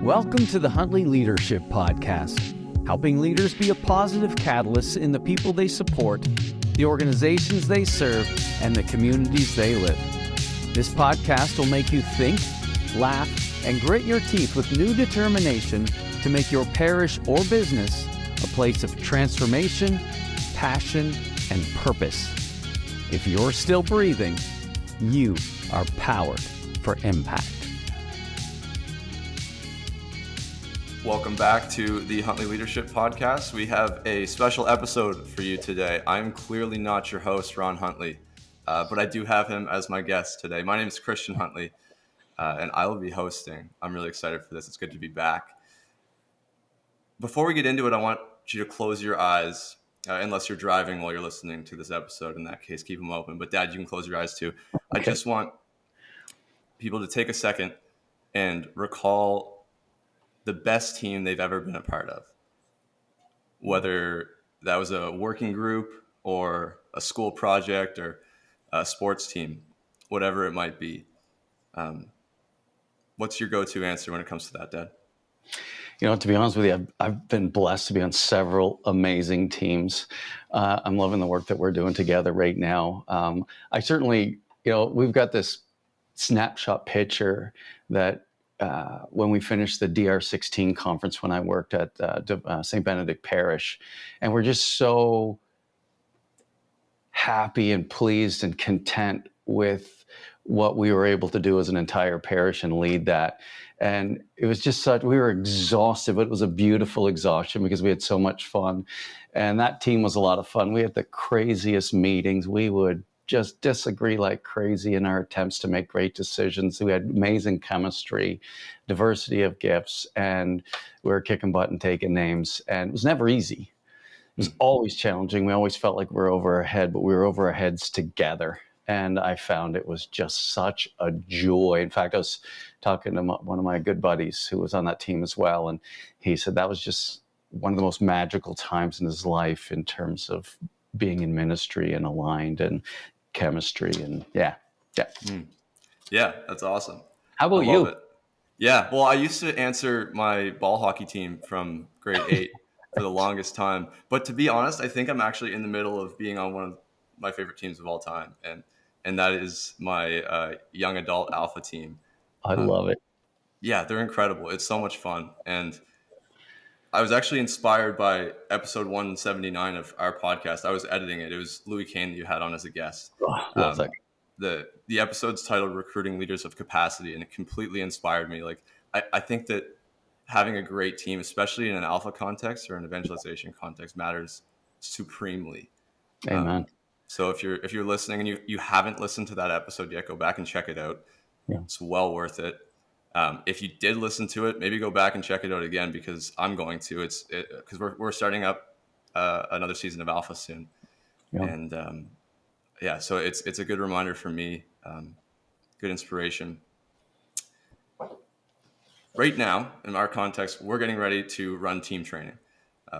Welcome to the Huntley Leadership Podcast, helping leaders be a positive catalyst in the people they support, the organizations they serve, and the communities they live. This podcast will make you think, laugh, and grit your teeth with new determination to make your parish or business a place of transformation, passion, and purpose. If you're still breathing, you are powered for impact. Welcome back to the Huntley Leadership Podcast. We have a special episode for you today. I'm clearly not your host, Ron Huntley, but I do have him as my guest today. My name is Christian Huntley, and I will be hosting. I'm really excited for this. It's good to be back. Before we get into it, I want you to close your eyes, unless you're driving while you're listening to this episode. In that case, keep them open. But Dad, you can close your eyes too. I just want people to take a second and recall the best team they've ever been a part of, whether that was a working group or a school project or a sports team, whatever it might be. What's your go-to answer when it comes to that, Dad? You know, to be honest with you, I've been blessed to be on several amazing teams. I'm loving the work that we're doing together right now. I certainly, we've got this snapshot picture that when we finished the DR16 conference when I worked at St. Benedict Parish, and we're just so happy and pleased and content with what we were able to do as an entire parish and lead that. And it was just we were exhausted, but it was a beautiful exhaustion because we had so much fun. And that team was a lot of fun. We had the craziest meetings. We would just disagree like crazy in our attempts to make great decisions. We had amazing chemistry, diversity of gifts, and we were kicking butt and taking names. And it was never easy. It was always challenging. We always felt like we were over our head, but we were over our heads together. And I found it was just such a joy. In fact, I was talking to one of my good buddies who was on that team as well. And he said that was just one of the most magical times in his life in terms of being in ministry and aligned and chemistry. And yeah. Yeah, that's awesome. How about you? Yeah, well, I used to answer my ball hockey team from grade 8 for the longest time. But to be honest, I think I'm actually in the middle of being on one of my favorite teams of all time. And that is my young adult alpha team. I love it. Yeah, they're incredible. It's so much fun. And I was actually inspired by episode 179 of our podcast. I was editing it. It was Louis Kane that you had on as a guest. Love that. The episode's titled Recruiting Leaders of Capacity, and it completely inspired me. Like, I think that having a great team, especially in an alpha context or an evangelization context, matters supremely. Amen. So if you're listening and you haven't listened to that episode yet, go back and check it out. Yeah. It's well worth it. If you did listen to it, maybe go back and check it out again, because I'm going to. Because we're starting up another season of Alpha soon, and so it's a good reminder for me, good inspiration. Right now, in our context, we're getting ready to run team training,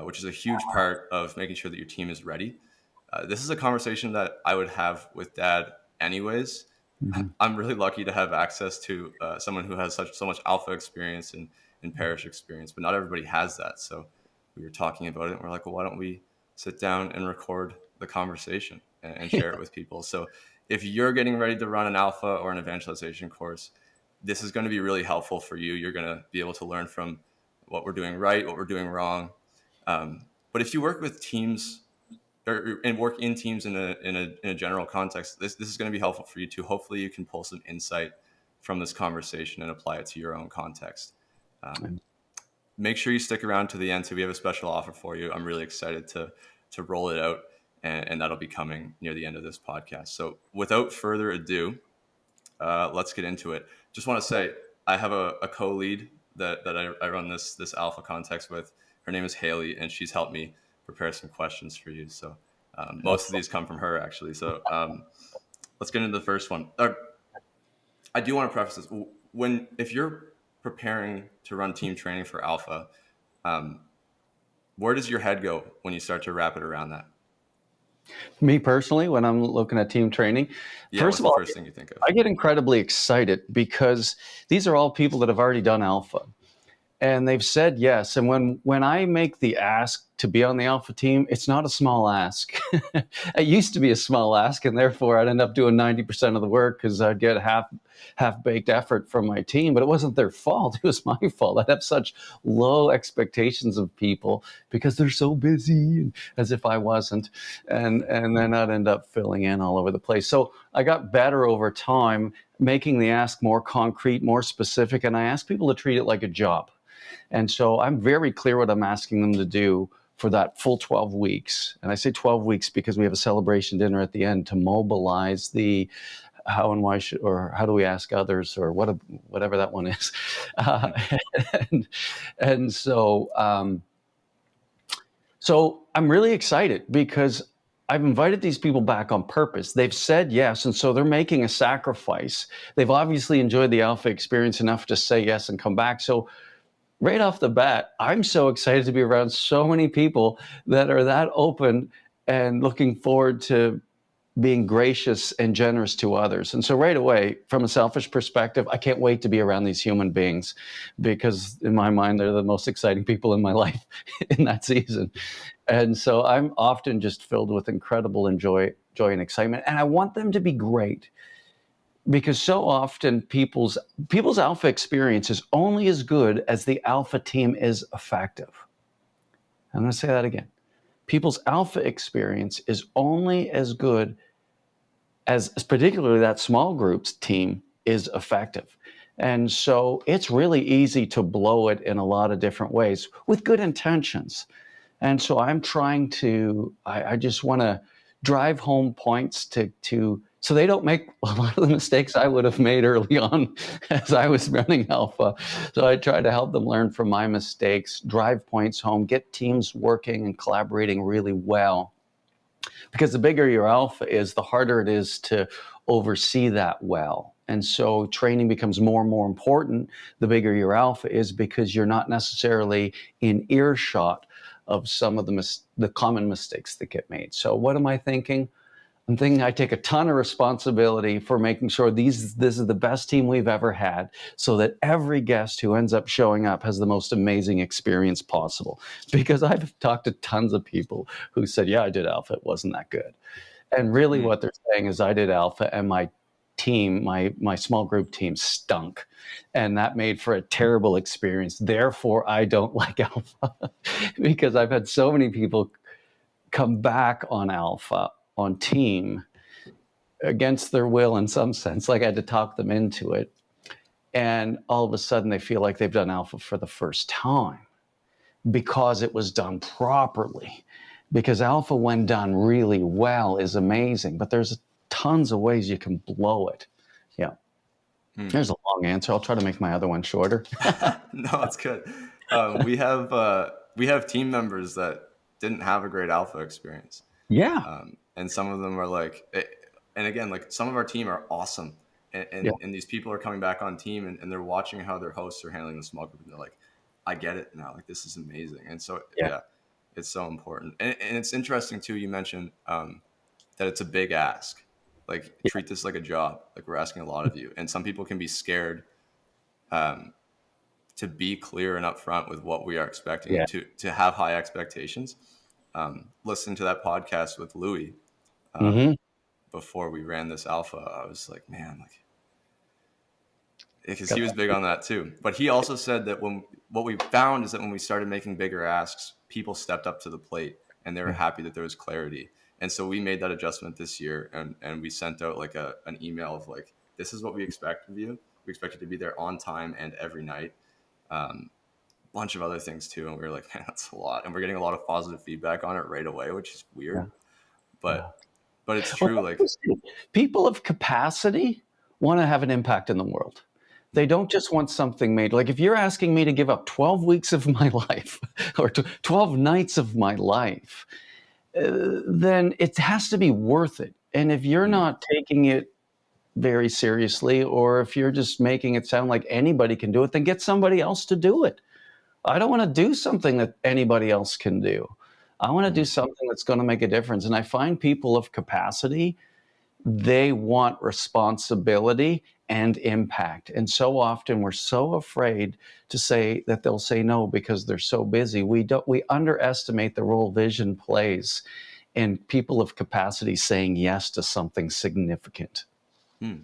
which is a huge part of making sure that your team is ready. This is a conversation that I would have with Dad anyways. Mm-hmm. I'm really lucky to have access to someone who has so much alpha experience and parish experience, but not everybody has that. So we were talking about it, and we're like, well, why don't we sit down and record the conversation and share it with people? So if you're getting ready to run an alpha or an evangelization course, this is going to be really helpful for you. You're going to be able to learn from what we're doing right, what we're doing wrong. But if you work with teams and work in teams in a general context, this is going to be helpful for you too. Hopefully you can pull some insight from this conversation and apply it to your own context. Make sure you stick around to the end, so we have a special offer for you. I'm really excited to roll it out, and that'll be coming near the end of this podcast. So without further ado, let's get into it. Just want to say I have a co-lead that I run this alpha context with. Her name is Haley, and she's helped me prepare some questions for you. So most of these come from her, actually. So let's get into the first one. I do want to preface this. If you're preparing to run team training for Alpha, where does your head go when you start to wrap it around that? Me personally, when I'm looking at team training, first of all, first thing you think of? I get incredibly excited because these are all people that have already done Alpha. and they've said yes. And when I make the ask to be on the alpha team, it's not a small ask. It used to be a small ask, and therefore I'd end up doing 90% of the work because I'd get half-baked effort from my team. But it wasn't their fault. It was my fault. I'd have such low expectations of people because they're so busy, as if I wasn't. And then I'd end up filling in all over the place. So I got better over time, making the ask more concrete, more specific, and I ask people to treat it like a job. And so I'm very clear what I'm asking them to do for that full 12 weeks. And I say 12 weeks because we have a celebration dinner at the end to mobilize the how and why should, or how do we ask others, or whatever that one is. And, and so, so I'm really excited because I've invited these people back on purpose. They've said yes, and so they're making a sacrifice. They've obviously enjoyed the alpha experience enough to say yes and come back. So right off the bat, I'm so excited to be around so many people that are that open and looking forward to being gracious and generous to others. And so right away, from a selfish perspective, I can't wait to be around these human beings because in my mind, they're the most exciting people in my life in that season. And so I'm often just filled with incredible joy and excitement. And I want them to be great because so often people's alpha experience is only as good as the alpha team is effective. I'm going to say that again. People's alpha experience is only as good as particularly that small group's team is effective. And so it's really easy to blow it in a lot of different ways with good intentions. And so I'm trying to, I just want to drive home points to so they don't make a lot of the mistakes I would have made early on as I was running alpha. So I try to help them learn from my mistakes, drive points home, get teams working and collaborating really well. Because the bigger your alpha is, the harder it is to oversee that well. And so training becomes more and more important the bigger your alpha is because you're not necessarily in earshot of some of the common mistakes that get made. So what am I thinking? I'm thinking I take a ton of responsibility for making sure this is the best team we've ever had so that every guest who ends up showing up has the most amazing experience possible. Because I've talked to tons of people who said, yeah, I did alpha, it wasn't that good. And really what they're saying is I did alpha and my team, my small group team stunk. And that made for a terrible experience. Therefore, I don't like alpha because I've had so many people come back on alpha on team against their will in some sense, like I had to talk them into it. And all of a sudden they feel like they've done alpha for the first time because it was done properly. Because alpha, when done really well, is amazing, but there's tons of ways you can blow it. Yeah. There's a long answer. I'll try to make my other one shorter. No, it's good. We have team members that didn't have a great alpha experience. Yeah. And some of them are like, and again, like some of our team are awesome. And these people are coming back on team and they're watching how their hosts are handling the small group. And they're like, I get it now. Like, this is amazing. And so, yeah it's so important. And it's interesting too. You mentioned that it's a big ask, like treat this like a job. Like we're asking a lot of you. And some people can be scared to be clear and upfront with what we are expecting and to have high expectations. Listening to that podcast with Louis before we ran this alpha, I was like, man, like, because he was big on that too. But he also said that what we found is that when we started making bigger asks, people stepped up to the plate and they were happy that there was clarity. And so we made that adjustment this year and we sent out like an email of like, this is what we expect of you. We expect you to be there on time and every night. Bunch of other things too. And we were like, man, that's a lot. And we're getting a lot of positive feedback on it right away, which is weird. But it's true. Like people of capacity want to have an impact in the world. They don't just want something made. Like if you're asking me to give up 12 weeks of my life or 12 nights of my life, then it has to be worth it. And if you're not taking it very seriously, or if you're just making it sound like anybody can do it, then get somebody else to do it. I don't want to do something that anybody else can do. I want to do something that's going to make a difference. And I find people of capacity, they want responsibility and impact. And so often we're so afraid to say that they'll say no because they're so busy. We underestimate the role vision plays in people of capacity saying yes to something significant. Hmm.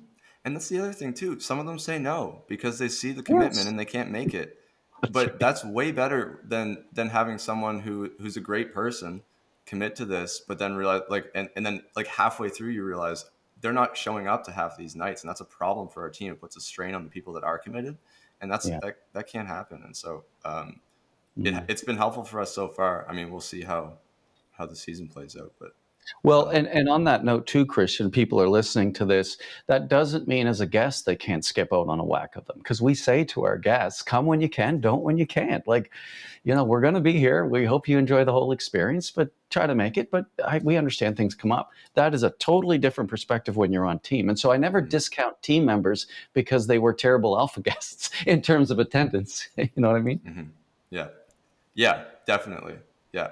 And that's the other thing too. Some of them say no because they see the commitment Yes, and they can't make it. that's But right. that's way better than having someone who's a great person commit to this, but then realize like and then like halfway through you realize they're not showing up to half these nights, and that's a problem for our team. It puts a strain on the people that are committed, and Yeah. that can't happen. And so Mm. it's been helpful for us so far. I mean, we'll see how the season plays out, but Well, um, and on that note too, Christian, people are listening to this. That doesn't mean as a guest they can't skip out on a whack of them, because we say to our guests, "Come when you can, don't when you can't." Like, we're going to be here. We hope you enjoy the whole experience, but try to make it. But we understand things come up. That is a totally different perspective when you're on team. And so I never discount team members because they were terrible alpha guests in terms of attendance. You know what I mean? mhm. Yeah, yeah, definitely, yeah.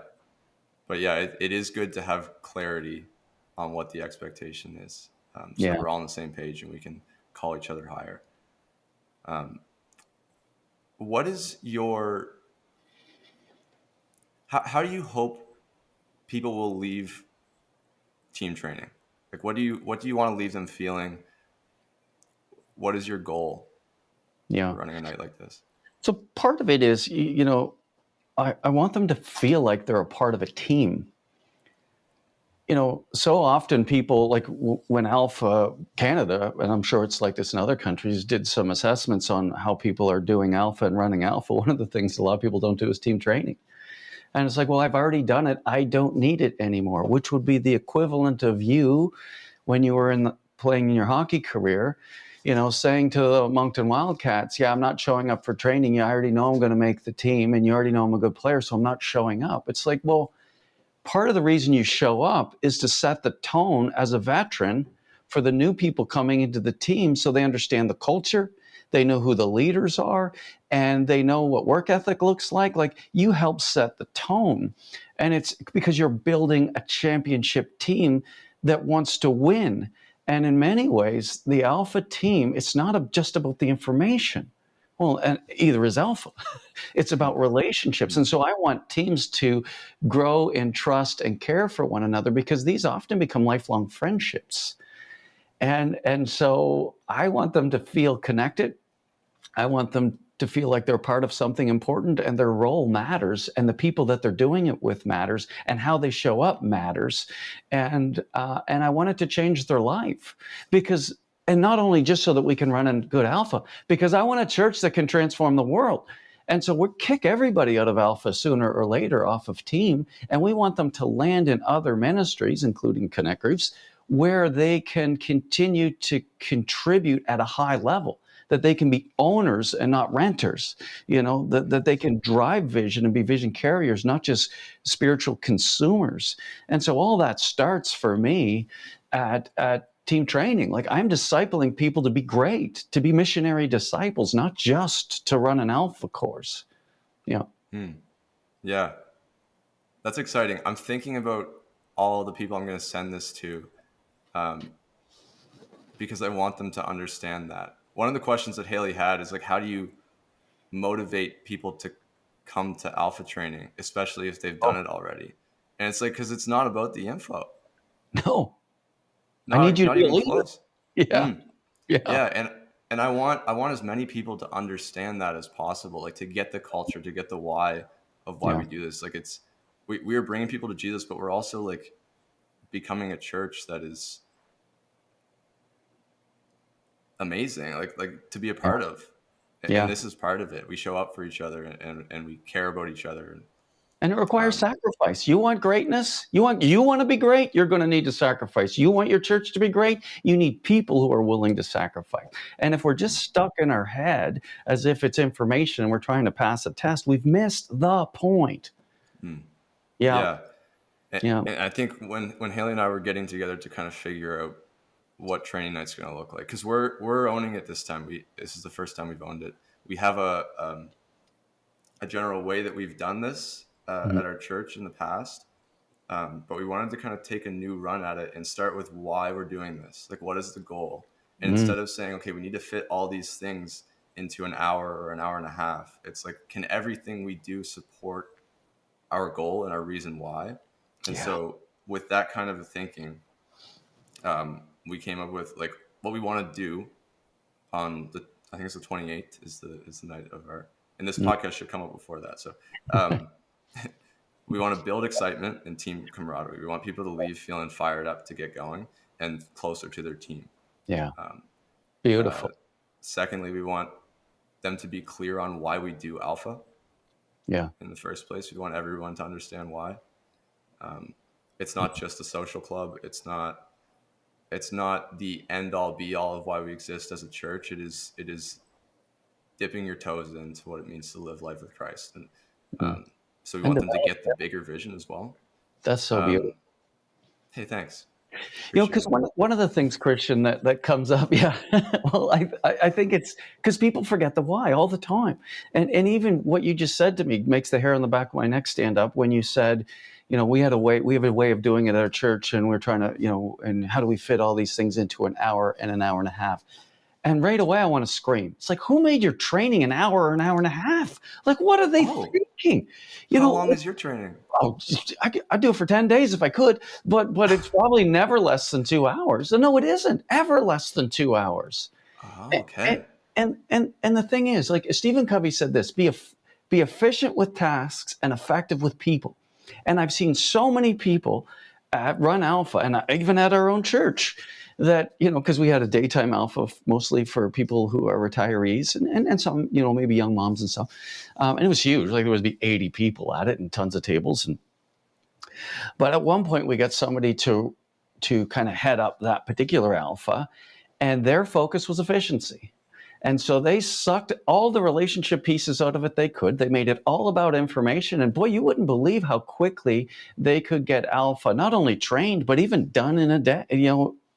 But yeah, it is good to have clarity on what the expectation is, so that Yeah. we're all on the same page and we can call each other higher. Um, what is your how do you hope people will leave team training? Like, what do you want to leave them feeling? What is your goal Yeah. for running a night like this? So part of it is, I want them to feel like they're a part of a team. So often people like when Alpha Canada, and I'm sure it's like this in other countries, did some assessments on how people are doing Alpha and running Alpha. One of the things a lot of people don't do is team training. And it's like, well, I've already done it. I don't need it anymore, which would be the equivalent of you when you were playing in your hockey career, saying to the Moncton Wildcats, yeah, I'm not showing up for training. I already know I'm going to make the team and you already know I'm a good player, so I'm not showing up. It's like, well, part of the reason you show up is to set the tone as a veteran for the new people coming into the team so they understand the culture, they know who the leaders are, and they know what work ethic looks like. Like, you help set the tone. And it's because you're building a championship team that wants to win. And in many ways, the Alpha team, it's not just about the information. Well, and either is Alpha. It's about relationships. And so I want teams to grow in trust and care for one another, because these often become lifelong friendships. And so I want them to feel connected. I want them to feel like they're part of something important and their role matters, and the people that they're doing it with matters, and how they show up matters. And I want it to change their life, because, and not only just so that we can run a good Alpha, because I want a church that can transform the world. And so we'll kick everybody out of Alpha sooner or later off of team, and we want them to land in other ministries, including Connect Groups, where they can continue to contribute at a high level, that they can be owners and not renters, that they can drive vision and be vision carriers, not just spiritual consumers. And so all that starts for me at team training. Like, I'm discipling people to be great, to be missionary disciples, not just to run an Alpha course. Yeah. Hmm. Yeah, that's exciting. I'm thinking about all the people I'm going to send this to, um, because I want them to understand that. One of the questions that Haley had is like, how do you motivate people to come to Alpha training, especially if they've done Oh, it already? And it's like, because it's not about the info, no, I need not you to not be a even leader. close. Yeah. Mm, Yeah. yeah, and I want as many people to understand that as possible, like to get the culture, to get the why of why Yeah. we do this. Like, we are bringing people to Jesus, but we're also like becoming a church that is amazing, like to be a Yeah. part of. And Yeah. this is part of it. We show up for each other, and we care about each other. And And it requires um, sacrifice. You want greatness? You want to be great? You're going to need to sacrifice. You want your church to be great? You need people who are willing to sacrifice. And if we're just stuck in our head as if it's information and we're trying to pass a test, we've missed the point. mm, Yeah. yeah, Yeah. and I think when Haley and I were getting together to kind of figure out what training night's going to look like, because we're owning it this time. This is the first time we've owned it. We have a general way that we've done this Mhm. at our church in the past, but we wanted to kind of take a new run at it and start with why we're doing this. Like, what is the goal? And instead of saying, okay, we need to fit all these things into an hour or an hour and a half, it's like, can everything we do support our goal and our reason why? And so with that kind of thinking, we came up with like what we want to do on the, I think it's the 28th is the night of our, and this podcast should come up before that. So we want to build excitement and team camaraderie. We want people to leave feeling fired up to get going and closer to their team. Yeah. Beautiful. Secondly, we want them to be clear on why we do alpha. Yeah. In the first place, we want everyone to understand why. It's not just a social club. It's not the end all be all of why we exist as a church. It is dipping your toes into what it means to live life with Christ. And so we want them to get the bigger vision as well. That's so beautiful. Hey, thanks. Because one of the things, Christian, that comes up, well, I think it's because people forget the why all the time. And even what you just said to me makes the hair on the back of my neck stand up when you said, we have a way of doing it at our church, and we're trying to, and how do we fit all these things into an hour and an hour and a half? And right away, I want to scream. It's like, who made your training an hour or an hour and a half? Like, what are they thinking? How long is your training? Oh, I'd do it for 10 days if I could, but it's probably never less than 2 hours. No, it isn't ever less than 2 hours. Oh, okay. And the thing is, like Stephen Covey said this, be efficient with tasks and effective with people. And I've seen so many people run alpha, and even at our own church, that, because we had a daytime alpha mostly for people who are retirees and some, maybe young moms and stuff. And it was huge. Like there would be 80 people at it and tons of tables. But at one point we got somebody to kind of head up that particular alpha, and their focus was efficiency. And so they sucked all the relationship pieces out of it they could. They made it all about information. And boy, you wouldn't believe how quickly they could get alpha, not only trained, but even done in a day,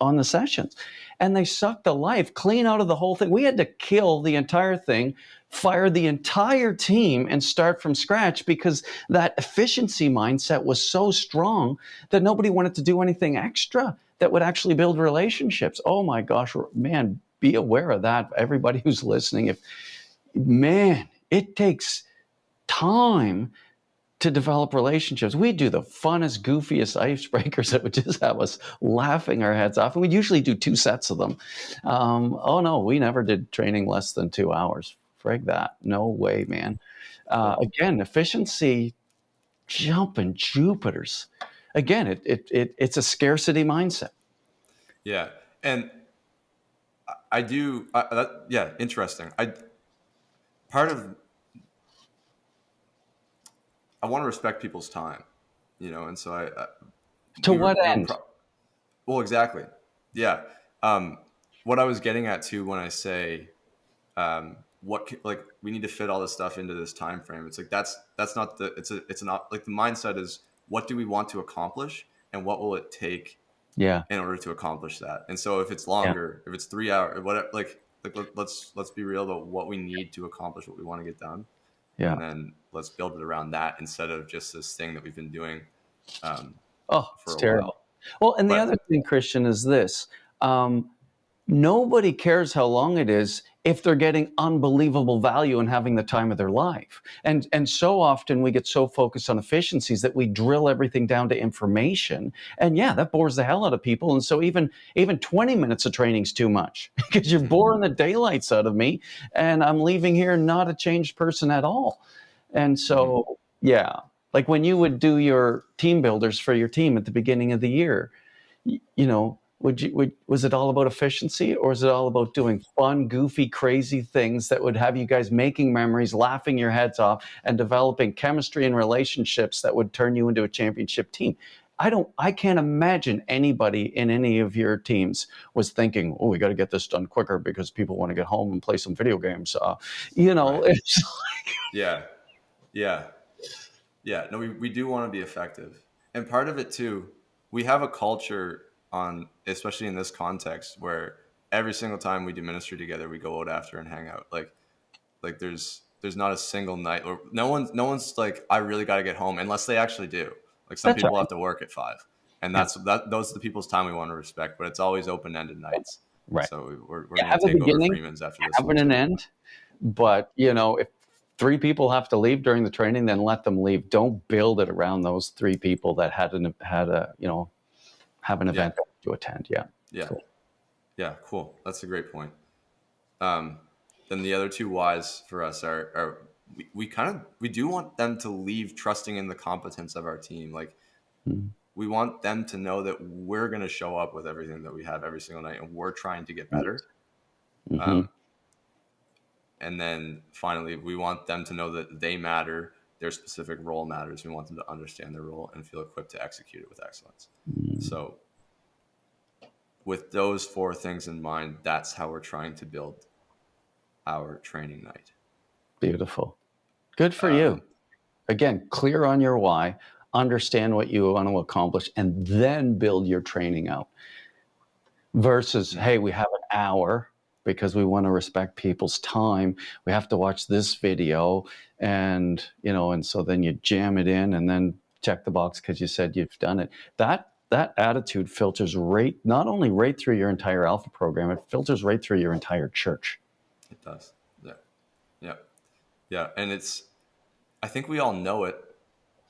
on the sessions. And they sucked the life clean out of the whole thing. We had to kill the entire thing, fire the entire team, and start from scratch because that efficiency mindset was so strong that nobody wanted to do anything extra that would actually build relationships. Oh my gosh, man, be aware of that. Everybody who's listening, it takes time to develop relationships. We do the funnest, goofiest icebreakers that would just have us laughing our heads off. And we'd usually do 2 sets of them. Oh no, we never did training less than 2 hours. Frig that. No way, man. Again, efficiency, jumping Jupiters. Again, it's a scarcity mindset. Yeah. And I do, interesting. I want to respect people's time, and so to what end? Well, exactly. Yeah. What I was getting at too, when I say, we need to fit all this stuff into this time frame. It's like, that's not it's not like the mindset is, what do we want to accomplish and what will it take in order to accomplish that? And so if it's longer, if it's 3 hours, whatever, let's be real about what we need to accomplish what we want to get done. Yeah. And then let's build it around that instead of just this thing that we've been doing. It's terrible. Well, and the other thing, Christian, is this. Nobody cares how long it is if they're getting unbelievable value and having the time of their life. And so often we get so focused on efficiencies that we drill everything down to information. And that bores the hell out of people. And so even 20 minutes of training is too much because you're boring the daylights out of me and I'm leaving here not a changed person at all. And so, like when you would do your team builders for your team at the beginning of the year, was it all about efficiency, or is it all about doing fun, goofy, crazy things that would have you guys making memories, laughing your heads off, and developing chemistry and relationships that would turn you into a championship team? I can't imagine anybody in any of your teams was thinking, oh, we got to get this done quicker because people want to get home and play some video games. Right. It's like... Yeah. No, we do want to be effective. And part of it too, we have a culture especially in this context, where every single time we do ministry together, we go out after and hang out. Like there's not a single night, or no one's like, I really got to get home, unless they actually do. Like some people have to work at 5, and those are the people's time we want to respect, but it's always open-ended nights. Right. So we're You going have to a take over beginning, Freeman's after this have one an too. end, but if 3 people have to leave during the training, then let them leave. Don't build it around those 3 people that have an Yeah. event to attend. Yeah. Yeah. Cool. Yeah. Cool. That's a great point. Then the other two whys for us are we do want them to leave trusting in the competence of our team. Like Mm. we want them to know that we're going to show up with everything that we have every single night, and we're trying to get better. Mm-hmm. Um, and then finally, we want them to know that they matter. Their specific role matters. We want them to understand their role and feel equipped to execute it with excellence. So with those 4 things in mind, that's how we're trying to build our training night. Beautiful. Good for you. Again, clear on your why, understand what you want to accomplish, and then build your training out. Versus, hey, we have an hour because we want to respect people's time. We have to watch this video, and so then you jam it in and then check the box because you said you've done it. That attitude filters not only right through your entire Alpha program, it filters right through your entire church. It does. Yeah. Yeah. Yeah. And I think we all know it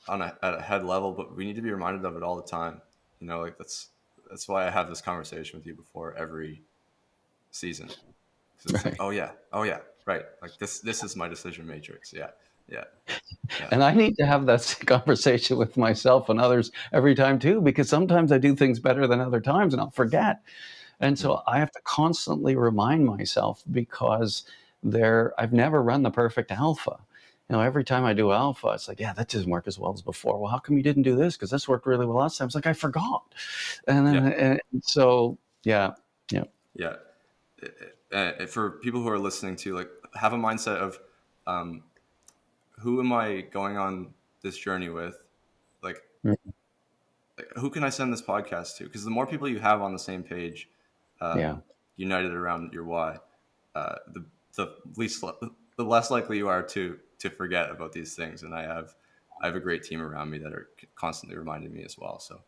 at a head level, but we need to be reminded of it all the time. Like that's why I have this conversation with you before every season. Because it's like, Right. oh yeah, right. Like this is my decision matrix. Yeah. Yeah. Yeah. And I need to have that conversation with myself and others every time too, because sometimes I do things better than other times and I'll forget. And so I have to constantly remind myself because I've never run the perfect alpha. Every time I do alpha, it's like, yeah, that doesn't work as well as before. Well, how come you didn't do this? Because this worked really well last time. It's like, I forgot. And then, and so, yeah. Yeah. For people who are listening to, like, have a mindset of, who am I going on this journey with? Like, Mhm. who can I send this podcast to? Because the more people you have on the same page, Yeah. united around your why, the the less likely you are to forget about these things. And I have a great team around me that are constantly reminding me as well. So,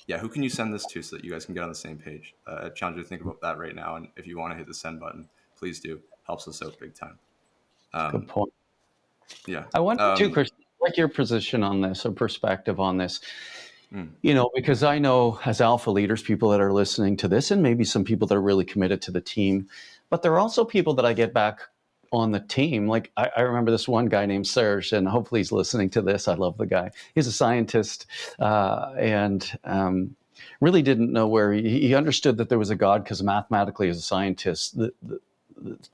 yeah, who can you send this to so that you guys can get on the same page? I challenge you to think about that right now. And if you want to hit the send button, please do. Helps us out big time. Good point. Yeah. I wonder too, Christian, like your position on this or perspective on this. Because I know as alpha leaders, people that are listening to this, and maybe some people that are really committed to the team, but there are also people that I get back on the team. Like I remember this one guy named Serge, and hopefully he's listening to this. I love the guy. He's a scientist, and really didn't know where he understood that there was a God because mathematically, as a scientist,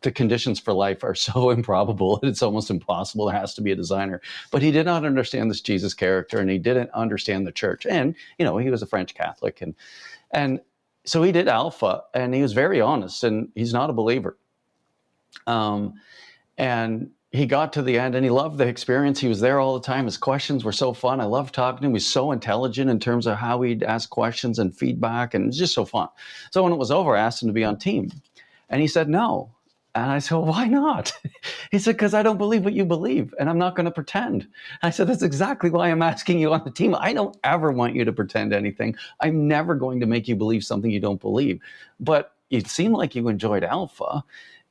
the conditions for life are so improbable. It's almost impossible. There has to be a designer. But he did not understand this Jesus character, and he didn't understand the church. And, he was a French Catholic. And so he did Alpha, and he was very honest, and he's not a believer. And he got to the end, and he loved the experience. He was there all the time. His questions were so fun. I loved talking to him. He was so intelligent in terms of how he'd ask questions and feedback, and it was just so fun. So when it was over, I asked him to be on team. And he said no. And I said, well, why not? He said, because I don't believe what you believe, and I'm not going to pretend. I said, that's exactly why I'm asking you on the team. I don't ever want you to pretend anything. I'm never going to make you believe something you don't believe. But it seemed like you enjoyed Alpha,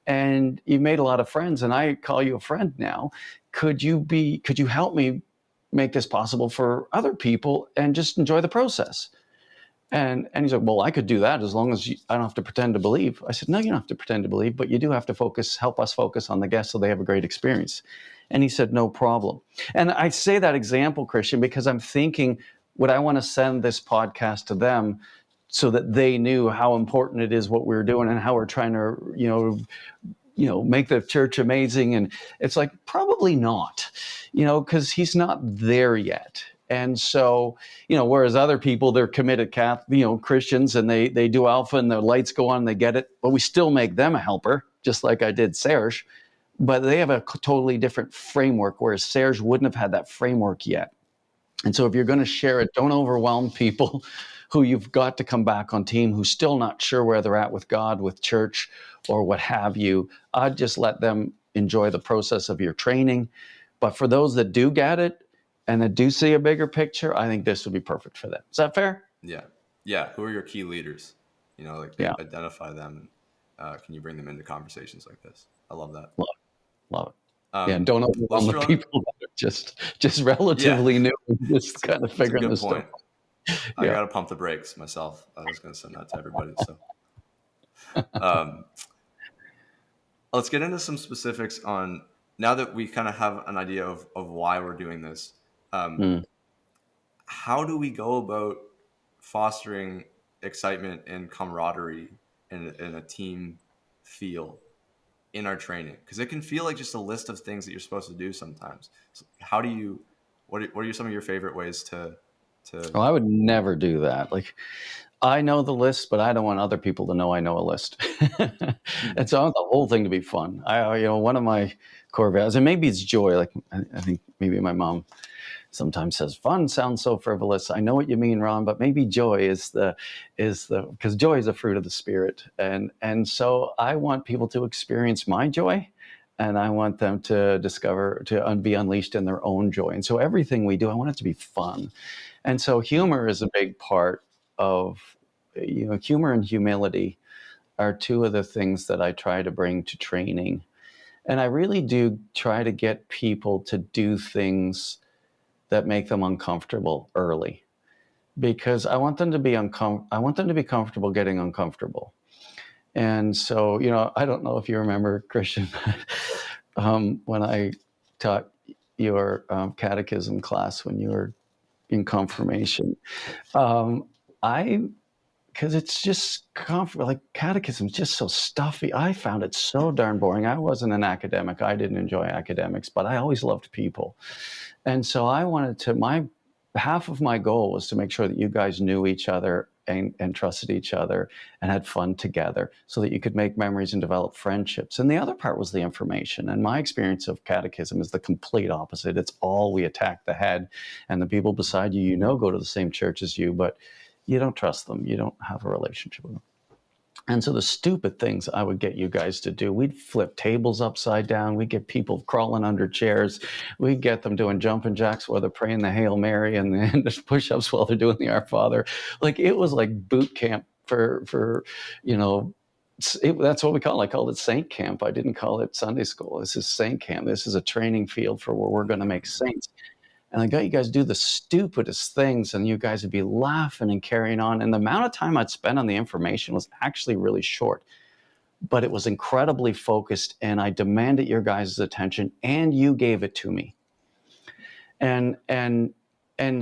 and you made a lot of friends, and I call you a friend now. Could you help me make this possible for other people and just enjoy the process? And he's like, well, I could do that as long as I don't have to pretend to believe. I said, no, you don't have to pretend to believe, but you do have to help us focus on the guests so they have a great experience. And he said, no problem. And I say that example, Christian, because I'm thinking, would I want to send this podcast to them so that they knew how important it is what we're doing and how we're trying to, make the church amazing? And it's like, probably not, because he's not there yet. And so, whereas other people, they're committed Christians, and they do Alpha and the lights go on and they get it, but we still make them a helper, just like I did Serge. But they have a totally different framework, whereas Serge wouldn't have had that framework yet. And so if you're going to share it, don't overwhelm people who you've got to come back on team who's still not sure where they're at with God, with church, or what have you. I'd just let them enjoy the process of your training. But for those that do get it and that do see a bigger picture, I think this would be perfect for them. Is that fair? Yeah. Yeah. Who are your key leaders? like Yeah. identify them. Can you bring them into conversations like this? I love that. Love it. Yeah, and Um, don't let's overwhelm the drill. people that are just Yeah, relatively new, just kind of it's a figuring good this stuff point. out. I Yeah. got to pump the brakes myself. I was going to send that to everybody. So um, let's get into some specifics on, now that we kind of have an idea of why we're doing this. Um, Mm. how do we go about fostering excitement and camaraderie in a team feel in our training? Because it can feel like just a list of things that you're supposed to do sometimes. So how do you, what are some of your favorite ways to Oh, I would never do that. Like, I know the list, but I don't want other people to know I know a list. Hmm. And so I want the whole thing to be fun. One of my core values, and maybe it's joy. Like, I think maybe my mom sometimes says fun sounds so frivolous. I know what you mean, Ron, but maybe joy is the because joy is a fruit of the spirit, and so I want people to experience my joy, and I want them to discover be unleashed in their own joy. And so everything we do, I want it to be fun. And so humor is a big part of humor and humility are two of the things that I try to bring to training. And I really do try to get people to do things that make them uncomfortable early, because I want them to be I want them to be comfortable getting uncomfortable. And so, I don't know if you remember, Christian, when I taught your catechism class when you were in confirmation, um, I because it's just comfortable. Like, catechism is just so stuffy. I found it so darn boring. I wasn't an academic. I didn't enjoy academics, but I always loved people. And so I wanted to, half of my goal was to make sure that you guys knew each other and trusted each other and had fun together so that you could make memories and develop friendships. And the other part was the information. And my experience of catechism is the complete opposite. It's all we attack the head, and the people beside you, go to the same church as you, but you don't trust them. You don't have a relationship with them. And so the stupid things I would get you guys to do, we'd flip tables upside down. We'd get people crawling under chairs. We'd get them doing jumping jacks while they're praying the Hail Mary, and then there's push-ups while they're doing the Our Father. Like, it was like boot camp for that's what we call it. I called it Saint Camp. I didn't call it Sunday school. This is Saint Camp. This is a training field for where we're going to make saints. And I got you guys to do the stupidest things, and you guys would be laughing and carrying on. And the amount of time I'd spend on the information was actually really short, but it was incredibly focused, and I demanded your guys' attention, and you gave it to me. And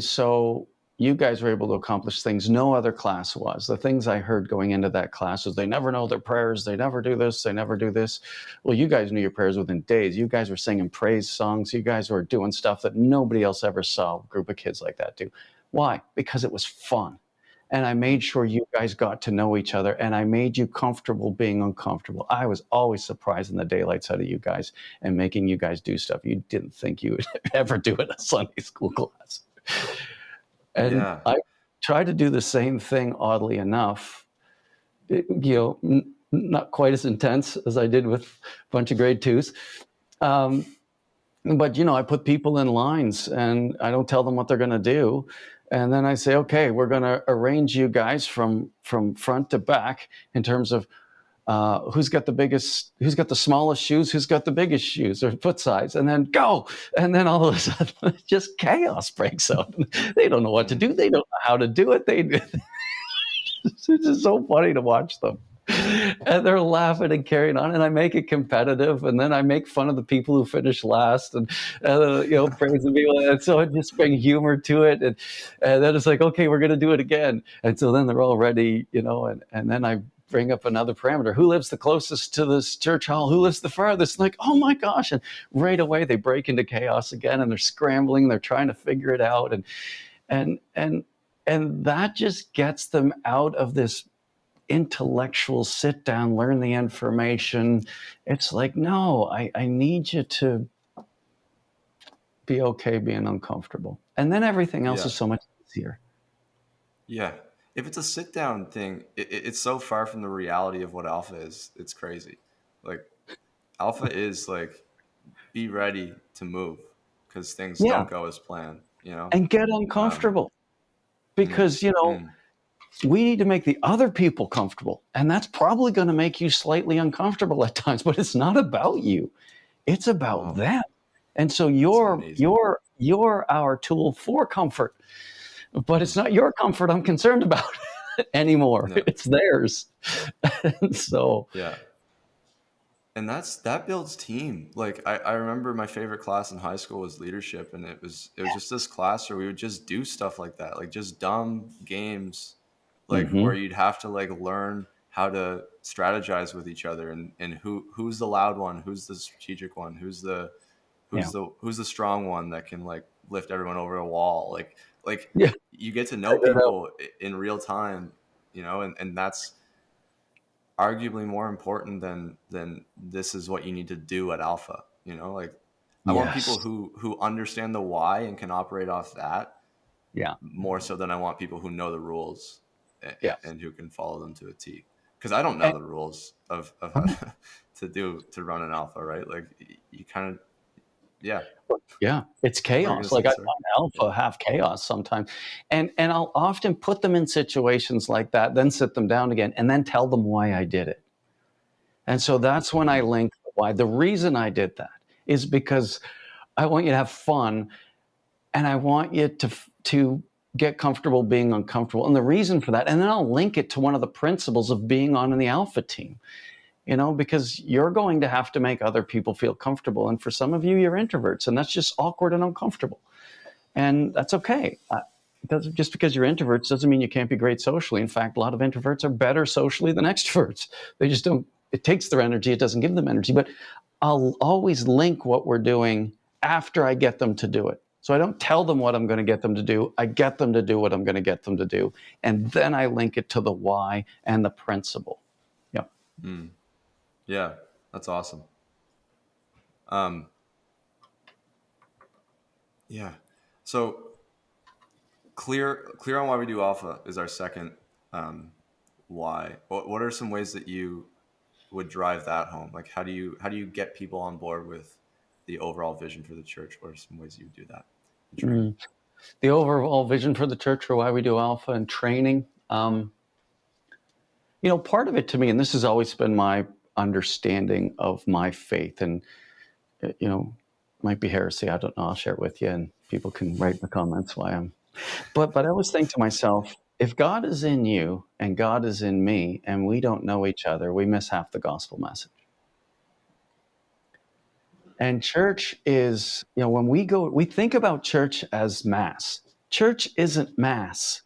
so you guys were able to accomplish things no other class was. The things I heard going into that class was they never know their prayers, they never do this, they never do this. Well, you guys knew your prayers within days. You guys were singing praise songs. You guys were doing stuff that nobody else ever saw a group of kids like that do. Why? Because it was fun. And I made sure you guys got to know each other, and I made you comfortable being uncomfortable. I was always surprising the daylights out of you guys and making you guys do stuff you didn't think you would ever do in a Sunday school class. And Yeah. I tried to do the same thing, oddly enough, not quite as intense as I did with a bunch of grade twos. But, I put people in lines, and I don't tell them what they're going to do. And then I say, okay, we're going to arrange you guys from front to back in terms of who's got the smallest shoes, who's got the biggest shoes or foot size, and then go. And then all of a sudden, just chaos breaks out. They don't know what to do. They don't know how to do it. It's just so funny to watch them. And they're laughing and carrying on, and I make it competitive, and then I make fun of the people who finish last, and praise the people, and so I just bring humor to it, and then it's like, okay, we're going to do it again, and so then they're all ready, and then I bring up another parameter: who lives the closest to this church hall, who lives the farthest. Like, oh my gosh, and right away they break into chaos again, and they're scrambling, they're trying to figure it out, and that just gets them out of this intellectual sit down, learn the information. It's like, no, I need you to be okay being uncomfortable. And then everything else Yeah. is so much easier. Yeah. If it's a sit down thing, it's so far from the reality of what alpha is. It's crazy. Like, alpha is like, be ready to move because things Yeah. don't go as planned, And get Um, uncomfortable mm, because, mm, we need to make the other people comfortable. And that's probably going to make you slightly uncomfortable at times, but it's not about you. It's about them. And so you're our tool for comfort, but it's not your comfort I'm concerned about anymore. Yeah. It's theirs. And so, Yeah. And that builds team. Like I remember my favorite class in high school was leadership, and it was just this class where we would just do stuff like that, like just dumb games, like where you'd have to like learn how to strategize with each other, and who's the loud one, who's the strategic one, who's the strong one that can like lift everyone over a wall, like yeah, you get to know people in real time, and that's arguably more important than this is what you need to do at Alpha. Like I want people who understand the why and can operate off that, more so than I want people who know the rules and who can follow them to a T. Because I don't know the rules of how to run an Alpha, right? Like you kind of it's chaos. Like I find Alpha have chaos sometimes, and I'll often put them in situations like that, then sit them down again, and then tell them why I did it. And so that's when I link why. The reason I did that is because I want you to have fun, and I want you to get comfortable being uncomfortable. And the reason for that, and then I'll link it to one of the principles of being on the Alpha team. Because you're going to have to make other people feel comfortable. And for some of you, you're introverts, and that's just awkward and uncomfortable. And that's okay. Just because you're introverts doesn't mean you can't be great socially. In fact, a lot of introverts are better socially than extroverts. They just don't, it takes their energy, it doesn't give them energy. But I'll always link what we're doing after I get them to do it. So I don't tell them what I'm going to get them to do. I get them to do what I'm going to get them to do. And then I link it to the why and the principle. Yep. Yeah, that's awesome. Yeah. So clear on why we do Alpha is our second why. What are some ways that you would drive that home? Like how do you get people on board with the overall vision for the church? What are some ways you would do that? The overall vision for the church, for why we do Alpha and training. Part of it to me, and this has always been my understanding of my faith, and might be heresy, I don't know, I'll share it with you, and people can write in the comments why I'm, but I always think to myself, if God is in you and God is in me and we don't know each other, we miss half the gospel message. And church is, when we think about church as mass. Church isn't mass.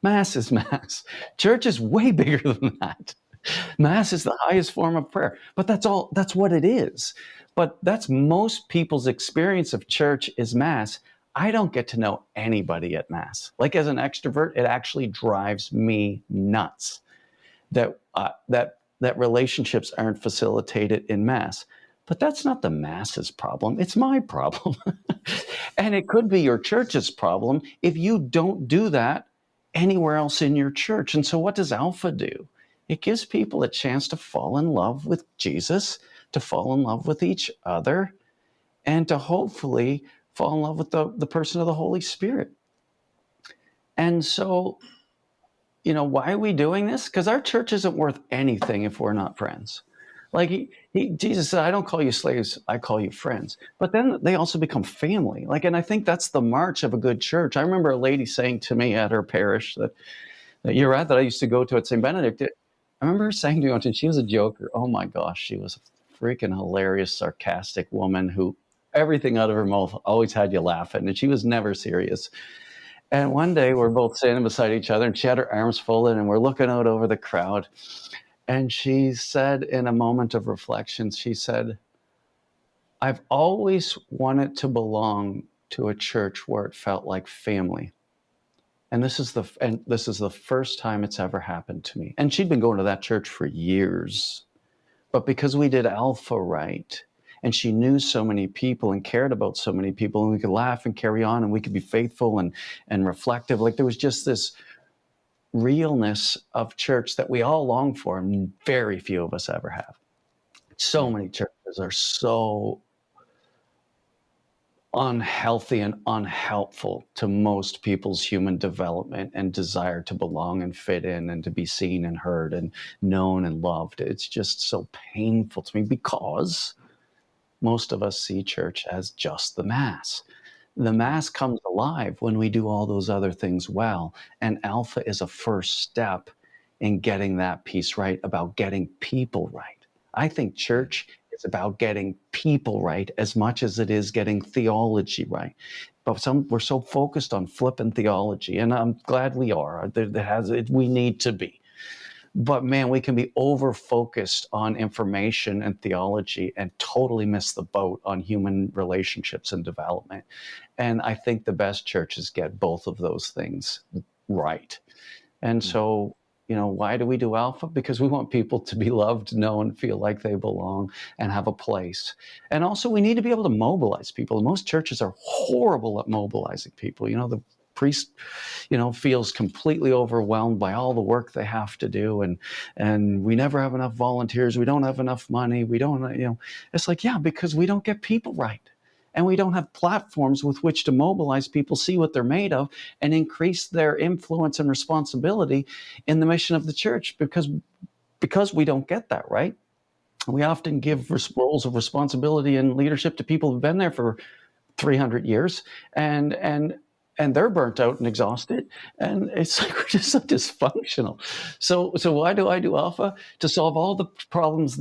Mass is mass. Church is way bigger than that. Mass is the highest form of prayer, but that's what it is. But that's most people's experience of church is mass. I don't get to know anybody at mass. Like as an extrovert, it actually drives me nuts that relationships aren't facilitated in mass. But that's not the mass's problem. It's my problem. And it could be your church's problem if you don't do that anywhere else in your church. And so what does Alpha do? It gives people a chance to fall in love with Jesus, to fall in love with each other, and to hopefully fall in love with the person of the Holy Spirit. And so, why are we doing this? Because our church isn't worth anything if we're not friends. Like Jesus said, I don't call you slaves, I call you friends. But then they also become family. And I think that's the march of a good church. I remember a lady saying to me at her parish that you're at, that I used to go to at St. Benedict. I remember her saying to me, and she was a joker. Oh my gosh, she was a freaking hilarious, sarcastic woman who everything out of her mouth always had you laughing, and she was never serious. And one day we're both standing beside each other, and she had her arms folded, and we're looking out over the crowd. And she said, in a moment of reflection, she said, I've always wanted to belong to a church where it felt like family. And this is the first time it's ever happened to me. And she'd been going to that church for years. But because we did Alpha right, and she knew so many people and cared about so many people, and we could laugh and carry on, and we could be faithful and reflective. Like there was just this realness of church that we all long for, and very few of us ever have. So many churches are so unhealthy and unhelpful to most people's human development and desire to belong and fit in and to be seen and heard and known and loved. It's just so painful to me because most of us see church as just the Mass. The Mass comes alive when we do all those other things well. And Alpha is a first step in getting that piece right, about getting people right. I think church is about getting people right as much as it is getting theology right. But we're so focused on flipping theology, and I'm glad we are. We need to be. But man, we can be over focused on information and theology and totally miss the boat on human relationships and development. And I think the best churches get both of those things right. And so, why do we do Alpha? Because we want people to be loved, known, feel like they belong, and have a place. And also, we need to be able to mobilize people. Most churches are horrible at mobilizing people. The priest, feels completely overwhelmed by all the work they have to do, and we never have enough volunteers. We don't have enough money. We don't, it's like, yeah, because we don't get people right. And we don't have platforms with which to mobilize people, see what they're made of, and increase their influence and responsibility in the mission of the church, because we don't get that right. We often give roles of responsibility and leadership to people who've been there for 300 years, and they're burnt out and exhausted, and it's like we're just so dysfunctional. So why do I do Alpha? To solve all the problems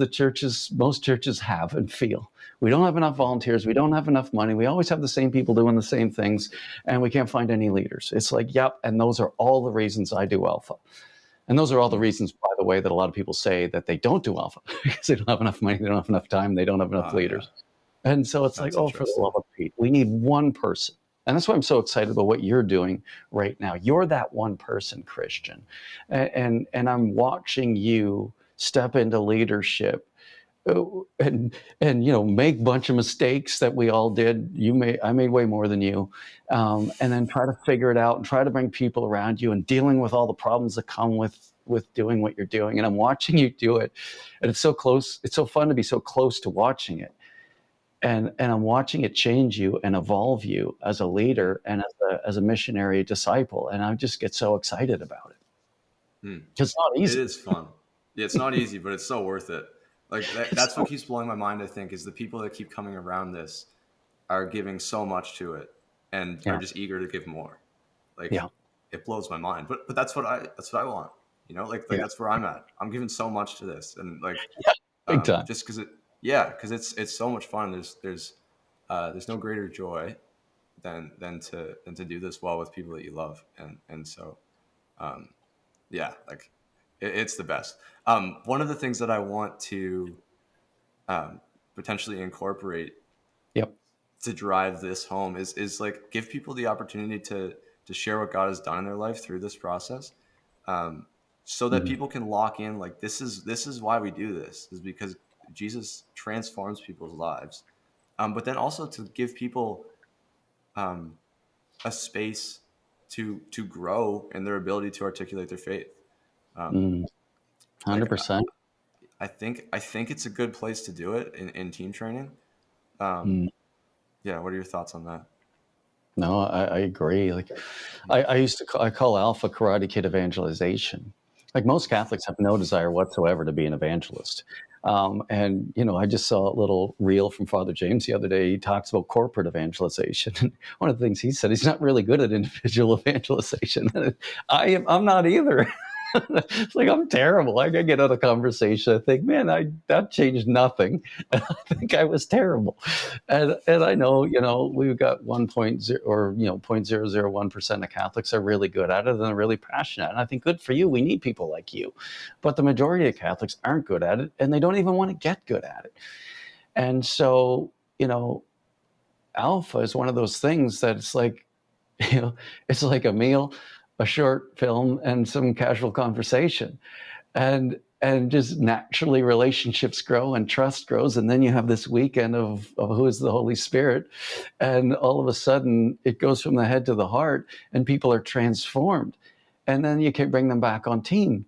most churches have and feel. We don't have enough volunteers. We don't have enough money. We always have the same people doing the same things, and we can't find any leaders. It's like, yep, and those are all the reasons I do Alpha. And those are all the reasons, by the way, that a lot of people say that they don't do Alpha, because they don't have enough money, they don't have enough time, they don't have enough leaders. Yeah. And so it's That's like, for the love of Pete, we need one person. And that's why I'm so excited about what you're doing right now. You're that one person, Christian. And I'm watching you step into leadership and make a bunch of mistakes that we all did. I made way more than you, and then try to figure it out and try to bring people around you and dealing with all the problems that come with doing what you're doing. And I'm watching you do it, and it's so close. It's so fun to be so close to watching it, and I'm watching it change you and evolve you as a leader and as a missionary disciple. And I just get so excited about it. It's not easy. It is fun. Yeah, it's not easy, but it's so worth it. Like that's what keeps blowing my mind, I think, is the people that keep coming around this are giving so much to it and are just eager to give more. Like it blows my mind. But that's what I want. That's where I'm at. I'm giving so much to this, and big time. just because it's so much fun. There's no greater joy than to do this well with people that you love, and so it's the best. One of the things that I want to potentially incorporate to drive this home is like give people the opportunity to share what God has done in their life through this process, so that people can lock in, like, this is why we do this, is because Jesus transforms people's lives, but then also to give people a space to grow in their ability to articulate their faith. 100%. I think it's a good place to do it in team training. Yeah. What are your thoughts on that? No, I agree. Like I call Alpha Karate Kid evangelization. Like most Catholics have no desire whatsoever to be an evangelist. And, I just saw a little reel from Father James the other day. He talks about corporate evangelization. And one of the things he said, he's not really good at individual evangelization. I'm not either. It's like, I'm terrible. I get out of conversation. I think, man, that changed nothing. And I think I was terrible. And I know, we've got 1.0 or 0.001% of Catholics are really good at it and they're really passionate. And I think good for you. We need people like you. But the majority of Catholics aren't good at it, and they don't even want to get good at it. And so, Alpha is one of those things that it's like, it's like a meal, a short film, and some casual conversation, and just naturally relationships grow and trust grows, and then you have this weekend of who is the Holy Spirit, and all of a sudden it goes from the head to the heart, and people are transformed, and then you can bring them back on team.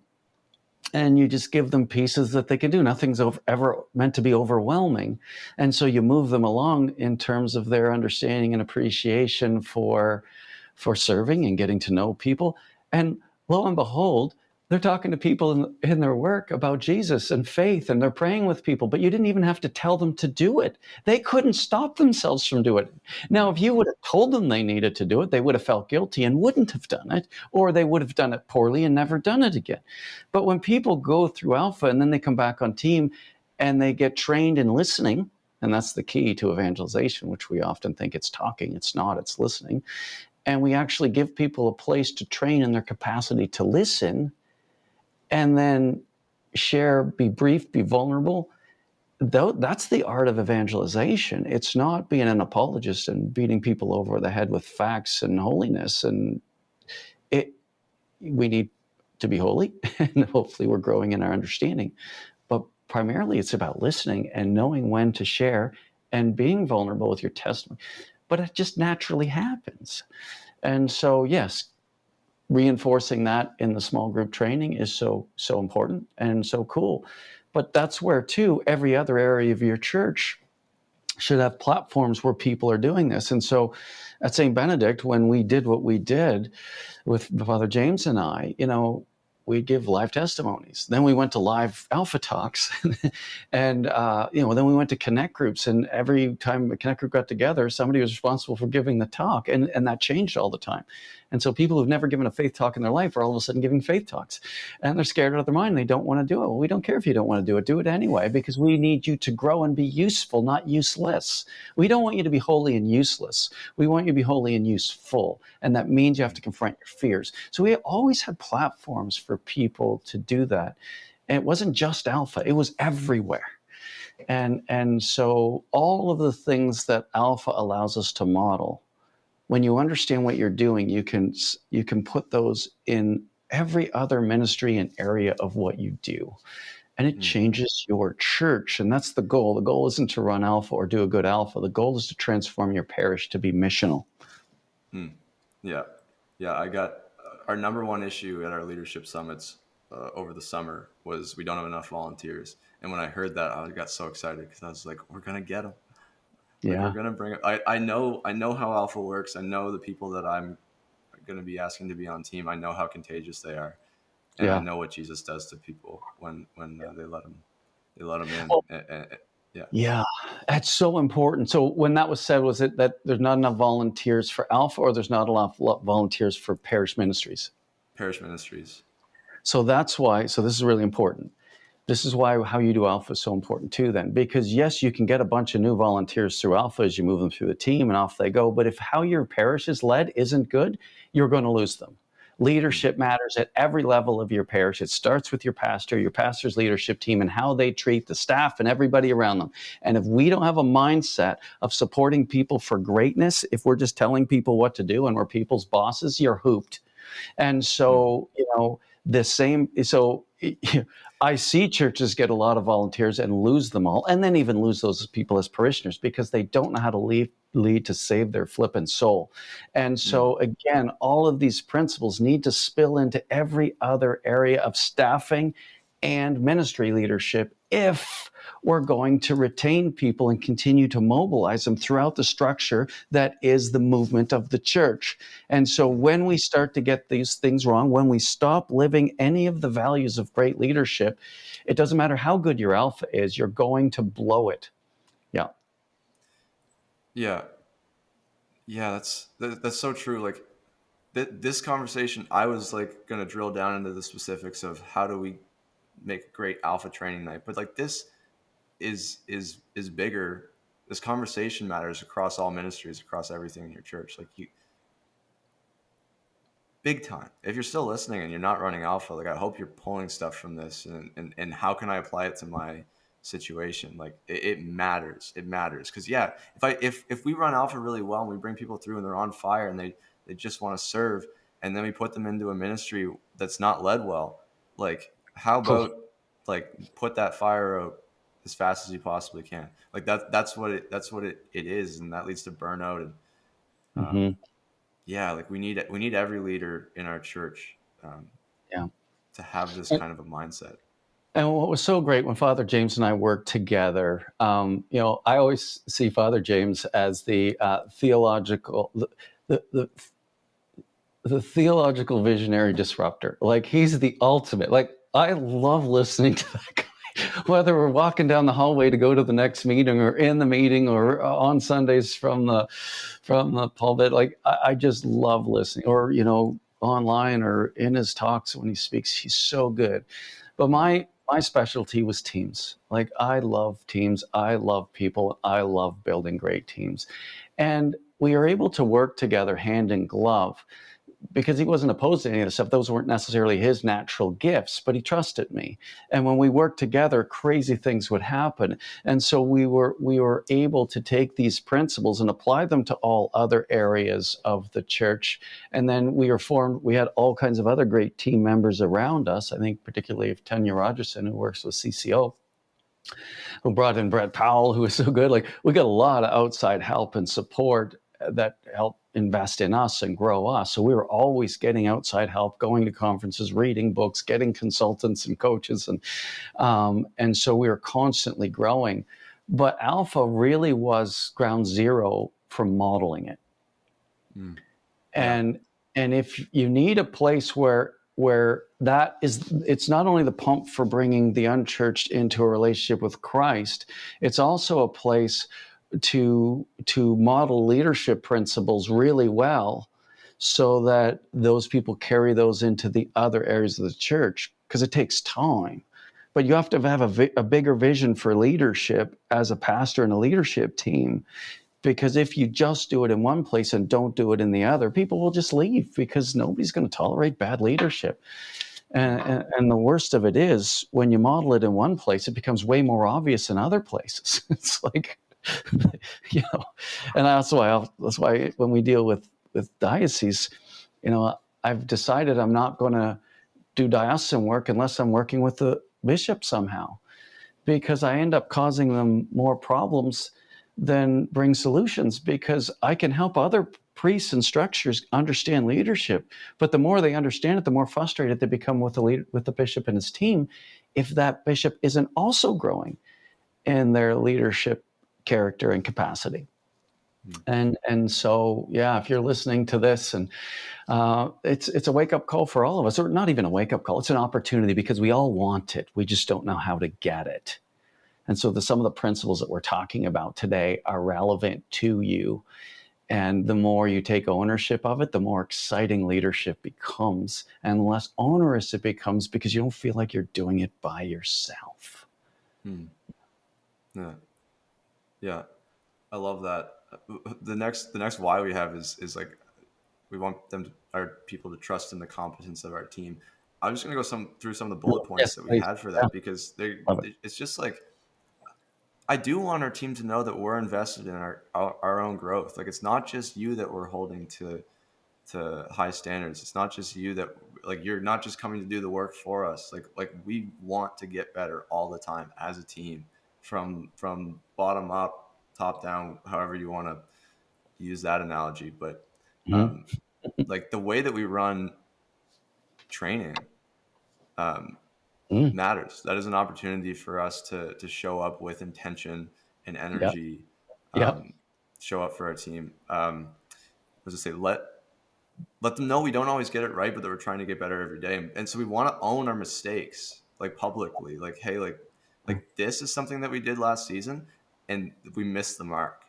and you just give them pieces that they can do. Nothing's ever meant to be overwhelming. And so you move them along in terms of their understanding and appreciation for serving and getting to know people. And lo and behold, they're talking to people in their work about Jesus and faith, and they're praying with people, but you didn't even have to tell them to do it. They couldn't stop themselves from doing it. Now, if you would have told them they needed to do it, they would have felt guilty and wouldn't have done it, or they would have done it poorly and never done it again. But when people go through Alpha and then they come back on team and they get trained in listening, and that's the key to evangelization, which we often think it's talking. It's not, it's listening. And we actually give people a place to train in their capacity to listen and then share, be brief, be vulnerable. That's the art of evangelization. It's not being an apologist and beating people over the head with facts and holiness. And we need to be holy, and hopefully we're growing in our understanding. But primarily it's about listening and knowing when to share and being vulnerable with your testimony. But it just naturally happens. And so, yes, reinforcing that in the small group training is so important and so cool. But that's where, too, every other area of your church should have platforms where people are doing this. And so at St. Benedict, when we did what we did with Father James and I, we give live testimonies. Then we went to live Alpha Talks, and then we went to Connect groups. And every time a Connect group got together, somebody was responsible for giving the talk, and that changed all the time. And so people who've never given a faith talk in their life are all of a sudden giving faith talks, and they're scared out of their mind. They don't want to do it. Well, we don't care if you don't want to do it. Do it anyway, because we need you to grow and be useful, not useless. We don't want you to be holy and useless. We want you to be holy and useful, and that means you have to confront your fears. So we always had platforms for people to do that. And it wasn't just Alpha, it was everywhere. And so all of the things that Alpha allows us to model, when you understand what you're doing, you can put those in every other ministry and area of what you do. And it changes your church. And that's the goal. The goal isn't to run Alpha or do a good Alpha. The goal is to transform your parish to be missional. Yeah. I got our number one issue at our leadership summits over the summer was we don't have enough volunteers. And when I heard that, I got so excited because I was like, we're going to get them. Like, we're going to bring it. I know how Alpha works. I know the people that I'm going to be asking to be on team. I know how contagious they are. And I know what Jesus does to people when they let him in. Well, yeah. Yeah, that's so important. So when that was said, was it that there's not enough volunteers for Alpha, or there's not enough volunteers for parish ministries? Parish ministries. So that's why, so this is really important. This is why how you do Alpha is so important too then, because yes, you can get a bunch of new volunteers through Alpha as you move them through the team and off they go. But if how your parish is led isn't good, you're going to lose them. Leadership matters at every level of your parish. It starts with your pastor's leadership team, and how they treat the staff and everybody around them. And if we don't have a mindset of supporting people for greatness, if we're just telling people what to do and we're people's bosses, you're hooped. And so, I see churches get a lot of volunteers and lose them all, and then even lose those people as parishioners because they don't know how to lead to save their flippant soul. And so, again, all of these principles need to spill into every other area of staffing and ministry leadership if we're going to retain people and continue to mobilize them throughout the structure that is the movement of the church. And so when we start to get these things wrong, when we stop living any of the values of great leadership, it doesn't matter how good your Alpha is, you're going to blow it. Yeah, that's so true. Like this conversation, I was like going to drill down into the specifics of how do we make a great Alpha training night, but like this is bigger. This conversation matters across all ministries, across everything in your church. Like big time. If you're still listening and you're not running Alpha, like I hope you're pulling stuff from this and how can I apply it to my situation? Like it matters. It matters. Cause yeah, if we run Alpha really well and we bring people through and they're on fire and they just want to serve, and then we put them into a ministry that's not led well, like how about like put that fire out as fast as you possibly can? Like that's what it is. And that leads to burnout and, yeah, like we need every leader in our church have this kind of a mindset. And what was so great when Father James and I worked together, I always see Father James as the theological, the the theological visionary disruptor. Like, he's the ultimate. Like, I love listening to that guy. Whether we're walking down the hallway to go to the next meeting, or in the meeting, or on Sundays from the pulpit, like, I just love listening. Or online, or in his talks when he speaks, he's so good. But my specialty was teams. Like, I love teams. I love people. I love building great teams, and we are able to work together hand in glove, because he wasn't opposed to any of the stuff. Those weren't necessarily his natural gifts, but he trusted me. And when we worked together, crazy things would happen. And so we were able to take these principles and apply them to all other areas of the church. And then we had all kinds of other great team members around us. I think particularly of Tanya Rogerson, who works with CCO, who brought in Brett Powell, who was so good. Like, we got a lot of outside help and support that helped invest in us and grow us. So we were always getting outside help, going to conferences, reading books, getting consultants and coaches, and so we were constantly growing. But Alpha really was ground zero for modeling it. Yeah. And if you need a place where that is, it's not only the pump for bringing the unchurched into a relationship with Christ, it's also a place to model leadership principles really well, so that those people carry those into the other areas of the church, because it takes time. But you have to have a bigger vision for leadership as a pastor and a leadership team, because if you just do it in one place and don't do it in the other, people will just leave, because nobody's going to tolerate bad leadership. And the worst of it is, when you model it in one place, it becomes way more obvious in other places. It's like, and that's why when we deal with diocese, I've decided I'm not going to do diocesan work unless I'm working with the bishop somehow, because I end up causing them more problems than bring solutions, because I can help other priests and structures understand leadership, but the more they understand it, the more frustrated they become with the bishop and his team, if that bishop isn't also growing in their leadership character and capacity. And so, if you're listening to this, and it's a wake-up call for all of us, or not even a wake-up call, it's an opportunity, because we all want it. We just don't know how to get it. And so some of the principles that we're talking about today are relevant to you. And the more you take ownership of it, the more exciting leadership becomes, and the less onerous it becomes, because you don't feel like you're doing it by yourself. Yeah. I love that. The next why we have is like, we want our people to trust in the competence of our team. I'm just going to go through some of the bullet points that we had for that, because it's just like, I do want our team to know that we're invested in our own growth. Like, it's not just you that we're holding to high standards. It's not just you that, like, you're not just coming to do the work for us. Like we want to get better all the time as a team, from bottom up, top down, however you want to use that analogy. But like, the way that we run training matters. That is an opportunity for us to show up with intention and energy. Show up for our team. Let's just say, let them know we don't always get it right, but that we're trying to get better every day. And so we want to own our mistakes, like, publicly. Like, hey, like this is something that we did last season, and we missed the mark.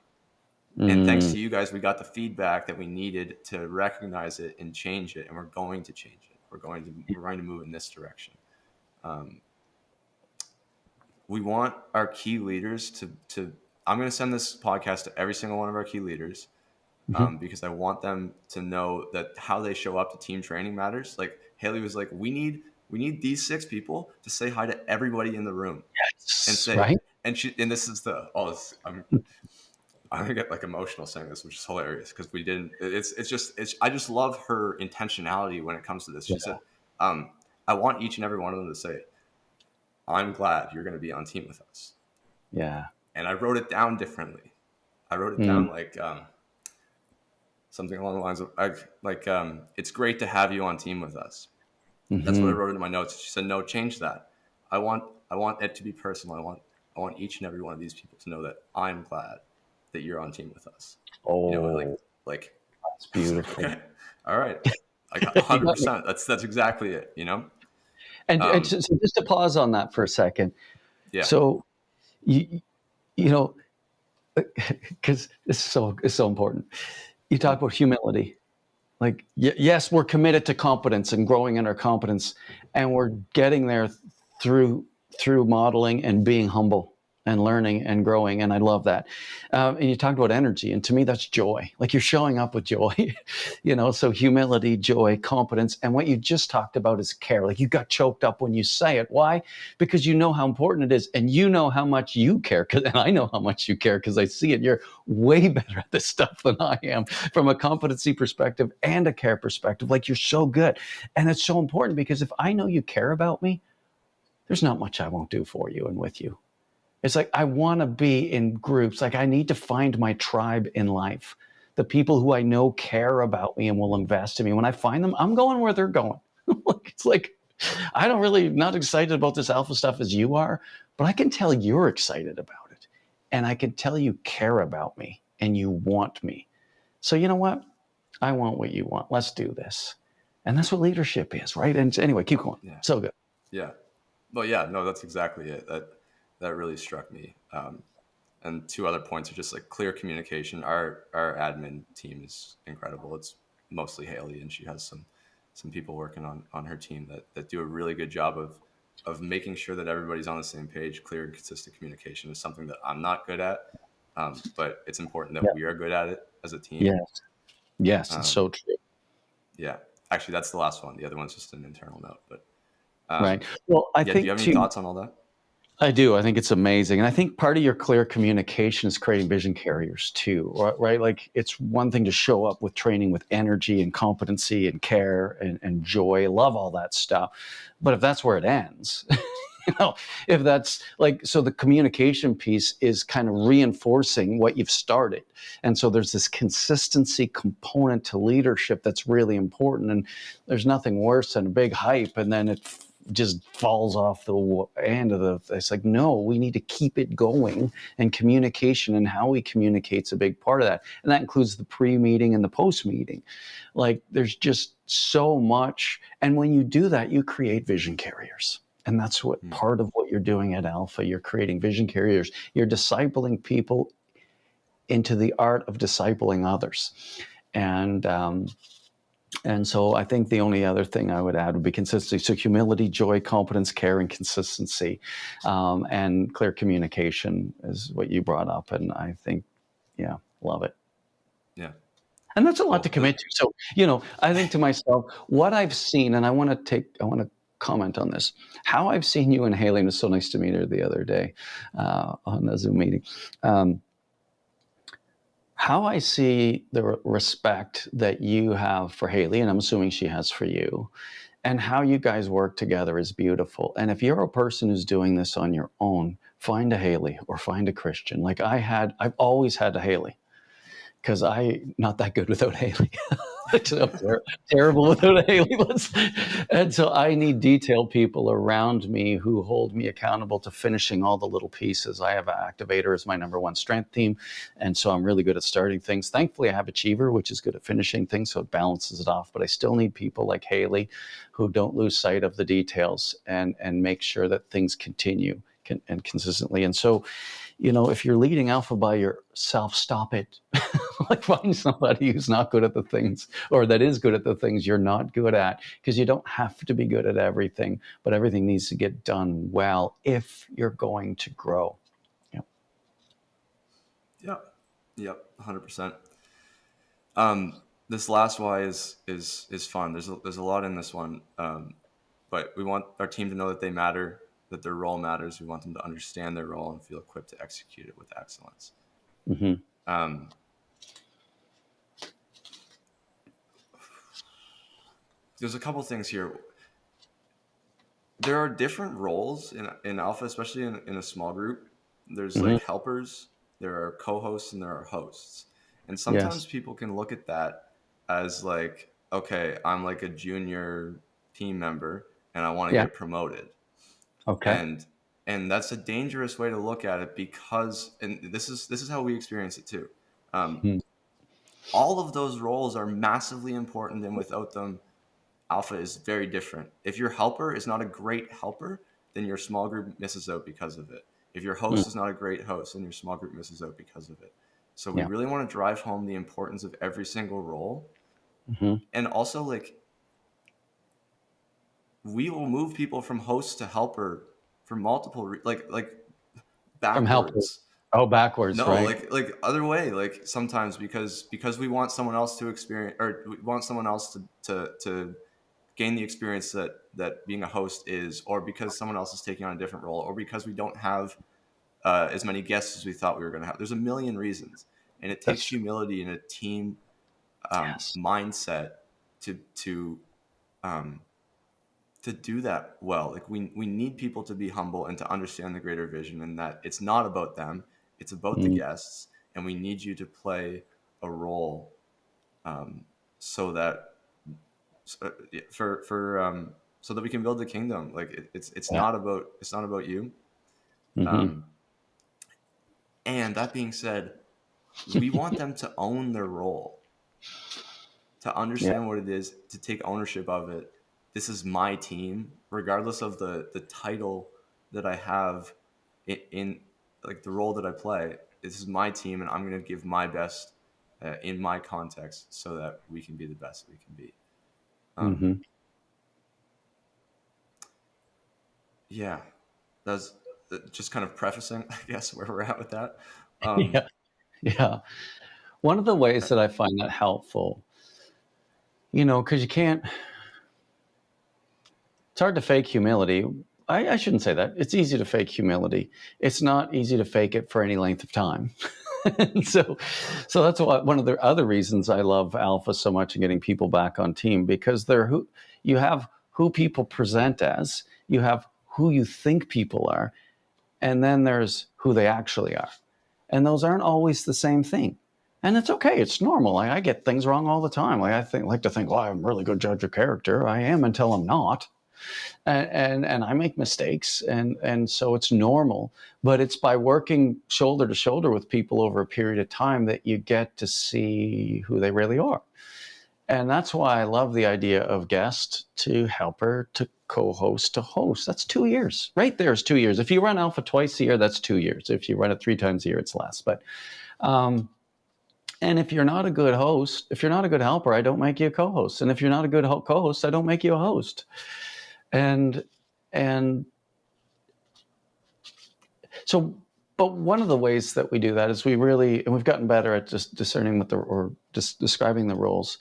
And thanks to you guys, we got the feedback that we needed to recognize it and change it. And we're going to change it. We're going to move in this direction. We want our key leaders to I'm going to send this podcast to every single one of our key leaders, because I want them to know that how they show up to team training matters. Like, Haley was like, we need these 6 people to say hi to everybody in the room. Yes, and say, right? And this is I'm gonna get like emotional saying this, which is hilarious, because I just love her intentionality when it comes to this. She said, I want each and every one of them to say, I'm glad you're going to be on team with us. Yeah. And I wrote it down differently. I wrote it down like something along the lines of, it's great to have you on team with us. That's what I Mm-hmm. wrote in my notes. She said, no, change that. I want it to be personal. I want each and every one of these people to know that I'm glad that you're on team with us. You know, Oh, like it's I was like, beautiful. okay, all right. Like You got me. 100%. That's exactly it, you know? And Um, so just to pause on that for a second. yeah. So you you know, because it's so important. You talk Mhm. about humility. Like, yes, we're committed to competence and growing in our competence, and we're getting there through through modeling and being humble and learning and growing. And I love that. And you talked about energy, and to me, that's joy. Like you're showing up with joy, So humility, joy, competence, and what you just talked about is care. Like you got choked up when you say it. Why? Because you know how important it is, and you know how much you care. And I know how much you care because I see it. You're way better at this stuff than I am from a competency perspective and a care perspective. Like you're so good. And it's so important because if I know you care about me, there's not much I won't do for you and with you. It's like I want to be in groups. Like I need to find my tribe in life, the people who I know care about me and will invest in me. When I find them, I'm going where they're going. It's like I don't really not excited about this alpha stuff as you are, but I can tell you're excited about it, and I can tell you care about me and you want me. So you know what? I want what you want. Let's do this. And that's what leadership is, right? And anyway, keep going. Yeah. So good. Yeah. Well, yeah, no, that's exactly it. That really struck me. And two other points are just like clear communication. Our admin team is incredible. It's mostly Haley, and she has some people working on her team that do a really good job of making sure that everybody's on the same page. Clear and consistent communication is something that I'm not good at, but it's important that Yeah. we are good at it as a team. Yes. Yes. It's so Um, true. yeah, actually, that's the last one. The other one's just an internal note. But Right. Well, I yeah, do you think have any too, thoughts on all that? I do. I think it's amazing. And I think part of your clear communication is creating vision carriers too, right? Like it's one thing to show up with training with energy and competency and care and joy. Love all that stuff. But if that's where it ends, you know, if that's like, so the communication piece is kind of reinforcing what you've started. And so there's this consistency component to leadership that's really important. And there's nothing worse than a big hype and then it just falls off the end of the, it's like, no, we need to keep it going. And communication and how we communicate is a big part of that. And that includes the pre-meeting and the post-meeting. Like there's just so much. And when you do that, you create vision carriers. And that's what Hmm. part of what you're doing at Alpha. You're creating vision carriers. You're discipling people into the art of discipling others. And and so I think the only other thing I would add would be consistency. So humility, joy, competence, care, and consistency, and clear communication is what you brought up. And I think, yeah, love it. Yeah, And that's a lot to cool. commit to. So, I think to myself, what I've seen, and I want to comment on this. How I've seen you and Haley, and it was so nice to meet her the other day on the Zoom meeting. Um, how I see the respect that you have for Haley, and I'm assuming she has for you, and how you guys work together is beautiful. And if you're a person who's doing this on your own, find a Haley or find a Christian. Like I've always had a Haley because I'm not that good without Haley. I'm terrible without Haley. And so I need detailed people around me who hold me accountable to finishing all the little pieces. I have an activator as my number one strength team. And so I'm really good at starting things. Thankfully, I have Achiever, which is good at finishing things. So it balances it off. But I still need people like Haley who don't lose sight of the details and make sure that things continue and consistently. And so, if you're leading Alpha by yourself, stop it. Like find somebody who's not good at the things or that is good at the things you're not good at, because you don't have to be good at everything, but everything needs to get done well if you're going to grow. Yeah. Yep, 100%. This last why is fun. There's a lot in this one, but we want our team to know that they matter, that their role matters. We want them to understand their role and feel equipped to execute it with excellence. Mm-hmm. Um, there's a couple things here. There are different roles in Alpha, especially in a small group. There's Mm-hmm. like helpers, there are co-hosts, and there are hosts. And sometimes Yes. people can look at that as like, okay, I'm like a junior team member and I want to Yeah. get promoted. Okay. And that's a dangerous way to look at it, because, and this is how we experience it too. Hmm. All of those roles are massively important, and without them, alpha is very different. If your helper is not a great helper, then your small group misses out because of it. If your Hmm. host is not a great host, then your small group misses out because of it. So we Yeah. really want to drive home the importance of every single role. Hmm. And also, like, we will move people from host to helper for multiple like From helper. backwards. Oh, backwards, No, right? like other way. Like sometimes because we want someone else to experience, or we want someone else to gain the experience that being a host is, or because someone else is taking on a different role, or because we don't have as many guests as we thought we were going to have. There's a million reasons, and it That's takes true. humility and a team Yes. mindset to um, to do that well. Like we need people to be humble and to understand the greater vision, and that it's not about them, it's about the Mm. guests, and we need you to play a role, so that so that we can build the kingdom. Like it's Yeah. not about you. Hmm. Um, and that being said, we want them to own their role, to Yeah. understand what it is, to take ownership of it. This is my team, regardless of the title that I have in like the role that I play. This is my team, and I'm going to give my best in my context so that we can be the best we can be. Um, Hmm. yeah, that's just kind of prefacing, I guess, where we're at with that. Um, Yeah. Yeah. One of the ways that I find that helpful, because you can't, it's hard to fake humility. I shouldn't say that. It's easy to fake humility. It's not easy to fake it for any length of time. And so that's one of the other reasons I love Alpha so much and getting people back on team, because you have who people present as, you have who you think people are, and then there's who they actually are. And those aren't always the same thing. And it's okay. It's normal. I get things wrong all the time. Like to think, well, I'm a really good judge of character. I am until I'm not. And I make mistakes, and so it's normal. But it's by working shoulder to shoulder with people over a period of time that you get to see who they really are. And that's why I love the idea of guest to helper to co-host to host. That's 2 years. Right there is 2 years. If you run Alpha twice a year, that's 2 years. If you run it 3 times a year, it's less. But and if you're not a good host, if you're not a good helper, I don't make you a co-host. And if you're not a good co-host, I don't make you a host. And and so, but one of the ways that we do that is and we've gotten better at just discerning or just describing the roles.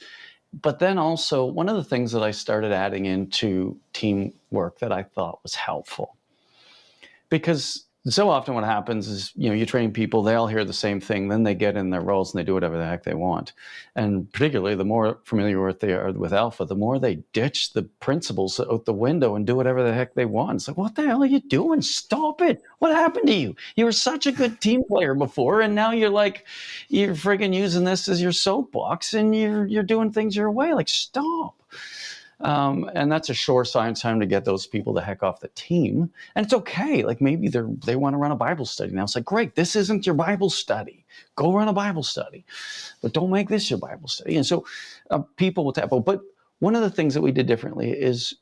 But then also, one of the things that I started adding into teamwork that I thought was helpful, because so often what happens is, you train people, they all hear the same thing, then they get in their roles and they do whatever the heck they want. And particularly the more familiar with they are with Alpha, the more they ditch the principles out the window and do whatever the heck they want. It's like, what the hell are you doing? Stop it. What happened to you? You were such a good team player before, and now you're friggin' using this as your soapbox, and you're doing things your way. Like, stop. And that's a sure sign time to get those people the heck off the team. And it's okay. Like maybe they want to run a Bible study. Now it's like, great, this isn't your Bible study. Go run a Bible study, but don't make this your Bible study. And so people will tap. But one of the things that we did differently is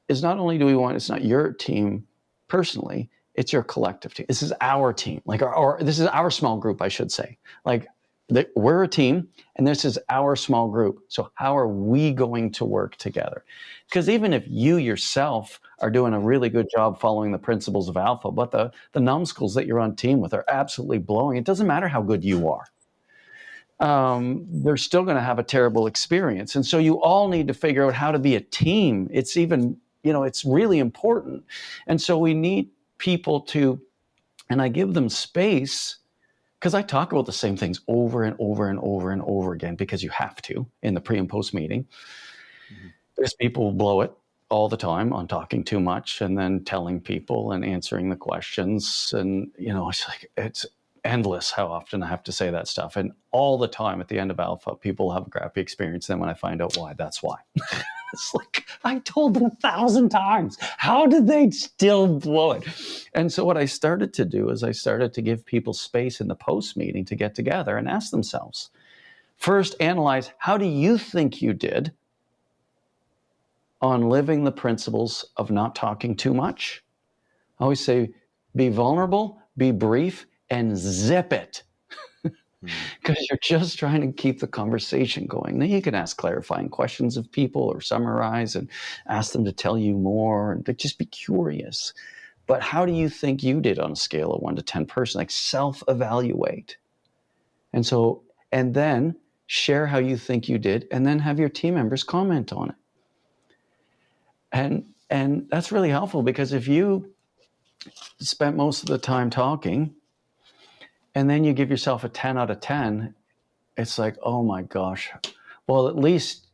not only do we want, it's not your team personally, it's your collective team. This is our team, like this is our small group, I should say. Like we're a team, and this is our small group. So how are we going to work together? Because even if you yourself are doing a really good job following the principles of Alpha, but the numbskulls that you're on team with are absolutely blowing, it doesn't matter how good you are. They're still going to have a terrible experience. And so you all need to figure out how to be a team. It's even, it's really important. And so we need people and I give them space, because I talk about the same things over and over and over and over again, because you have to in the pre and post meeting. Mm-hmm. Because people will blow it all the time on talking too much and then telling people and answering the questions. And, it's endless how often I have to say that stuff. And all the time at the end of Alpha, people have a crappy experience. Then when I find out why, that's why. It's like, I told them 1,000 times. How did they still blow it? And so what I started to do is I started to give people space in the post meeting to get together and ask themselves, first, analyze, how do you think you did on living the principles of not talking too much? I always say, be vulnerable, be brief, and zip it. Because you're just trying to keep the conversation going. Then you can ask clarifying questions of people or summarize and ask them to tell you more and to just be curious. But how do you think you did on a scale of 1 to 10 person? Like self-evaluate. And then share how you think you did, and then have your team members comment on it. And that's really helpful, because if you spent most of the time talking and then you give yourself a 10 out of 10, it's like, oh my gosh, well, at least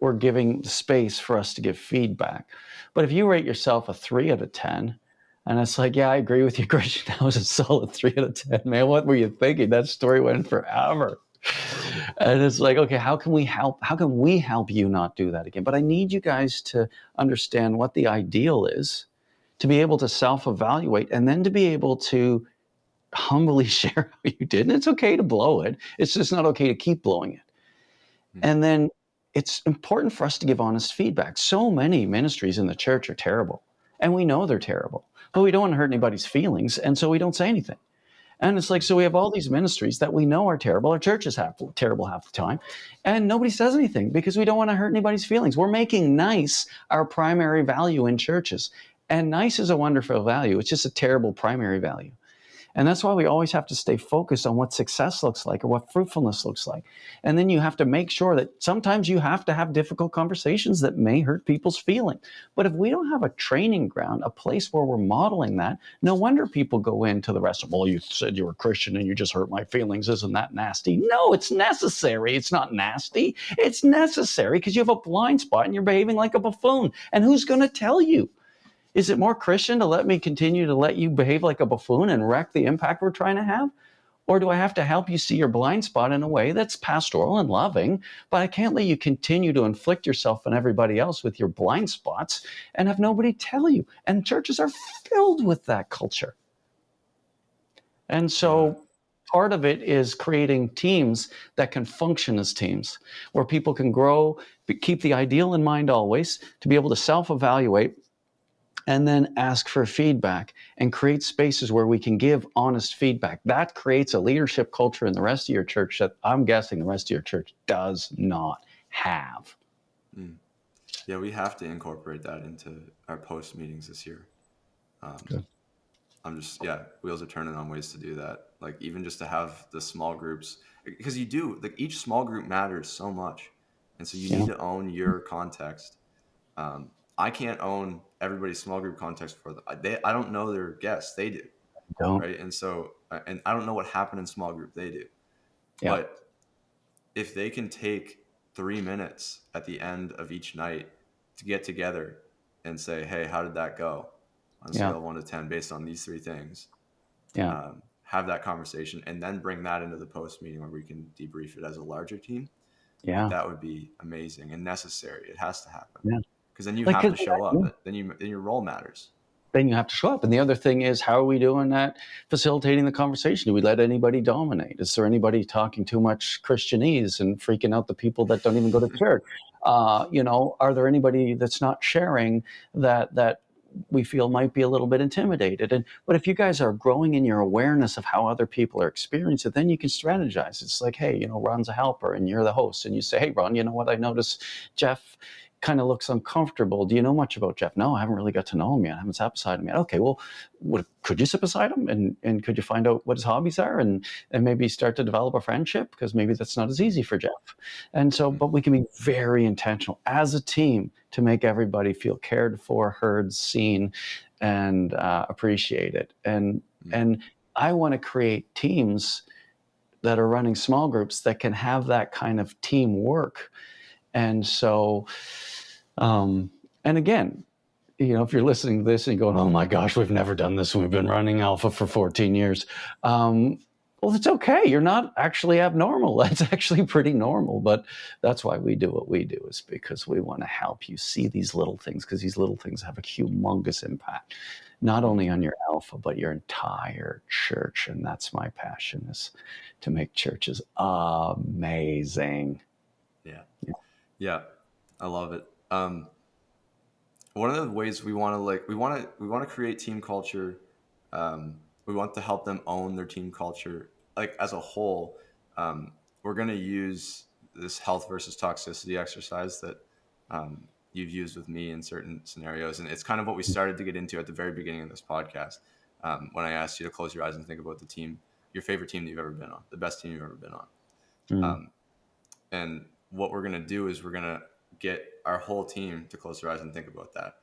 we're giving space for us to give feedback. But if you rate yourself a 3 out of 10, and it's like, yeah, I agree with you, Christian, that was a solid 3 out of 10, man. What were you thinking? That story went forever. And it's like, okay, how can we help you not do that again? But I need you guys to understand what the ideal is, to be able to self-evaluate, and then to be able to humbly share how you did. And it's okay to blow it. It's just not okay to keep blowing it. And then it's important for us to give honest feedback. So many ministries in the church are terrible, and we know they're terrible, but we don't want to hurt anybody's feelings, and so we don't say anything. And it's like, so we have all these ministries that we know are terrible. Our churches have terrible half the time, and nobody says anything because we don't want to hurt anybody's feelings. We're making nice our primary value in churches, and nice is a wonderful value. It's just a terrible primary value. And that's why we always have to stay focused on what success looks like or what fruitfulness looks like. And then you have to make sure that sometimes you have to have difficult conversations that may hurt people's feelings. But if we don't have a training ground, a place where we're modeling that, no wonder people go into the rest of, well, you said you were a Christian and you just hurt my feelings. Isn't that nasty? No, it's necessary. It's not nasty. It's necessary because you have a blind spot and you're behaving like a buffoon. And who's going to tell you? Is it more Christian to let me continue to let you behave like a buffoon and wreck the impact we're trying to have? Or do I have to help you see your blind spot in a way that's pastoral and loving, but I can't let you continue to inflict yourself on everybody else with your blind spots and have nobody tell you? And churches are filled with that culture. And so part of it is creating teams that can function as teams, where people can grow, keep the ideal in mind always, to be able to self-evaluate, and then ask for feedback and create spaces where we can give honest feedback. That creates a leadership culture in the rest of your church that I'm guessing the rest of your church does not have. Yeah, we have to incorporate that into our post meetings this year. Wheels are turning on ways to do that. Like even just to have the small groups, because each small group matters so much. And so you need to own your context. I can't own everybody's small group context for them. I don't know their guests. They do. Right. And so, and I don't know what happened in small group. They do. Yeah. But if they can take 3 minutes at the end of each night to get together and say, hey, how did that go on a scale of 1 to 10 based on these 3 things? Have that conversation and then bring that into the post meeting where we can debrief it as a larger team. That would be amazing and necessary. It has to happen. Because then you have to show up. Then your role matters. Then you have to show up. And the other thing is, how are we doing at facilitating the conversation? Do we let anybody dominate? Is there anybody talking too much Christianese and freaking out the people that don't even go to church? Are there anybody that's not sharing that we feel might be a little bit intimidated? But if you guys are growing in your awareness of how other people are experiencing it, then you can strategize. It's like, hey, Ron's a helper and you're the host. And you say, hey, Ron, you know what? I noticed Jeff kind of looks uncomfortable. Do you know much about Jeff? No, I haven't really got to know him yet. I haven't sat beside him yet. Okay, well, could you sit beside him and could you find out what his hobbies are and maybe start to develop a friendship? Because maybe that's not as easy for Jeff. And so, but we can be very intentional as a team to make everybody feel cared for, heard, seen, and appreciated. And I want to create teams that are running small groups that can have that kind of teamwork. And so, and again, if you're listening to this and going, oh my gosh, we've never done this. We've been running Alpha for 14 years. Well, it's okay. You're not actually abnormal. That's actually pretty normal. But that's why we do what we do, is because we want to help you see these little things, because these little things have a humongous impact, not only on your alpha, but your entire church. And that's my passion, is to make churches amazing. Yeah. Yeah. I love it. One of the ways we want to we want to create team culture. We want to help them own their team culture, like as a whole. We're going to use this health versus toxicity exercise that you've used with me in certain scenarios, and it's kind of what we started to get into at the very beginning of this podcast, when I asked you to close your eyes and think about the team, your favorite team that you've ever been on, the best team you've ever been on. Um, and what we're going to do is we're going to get our whole team to close their eyes and think about that.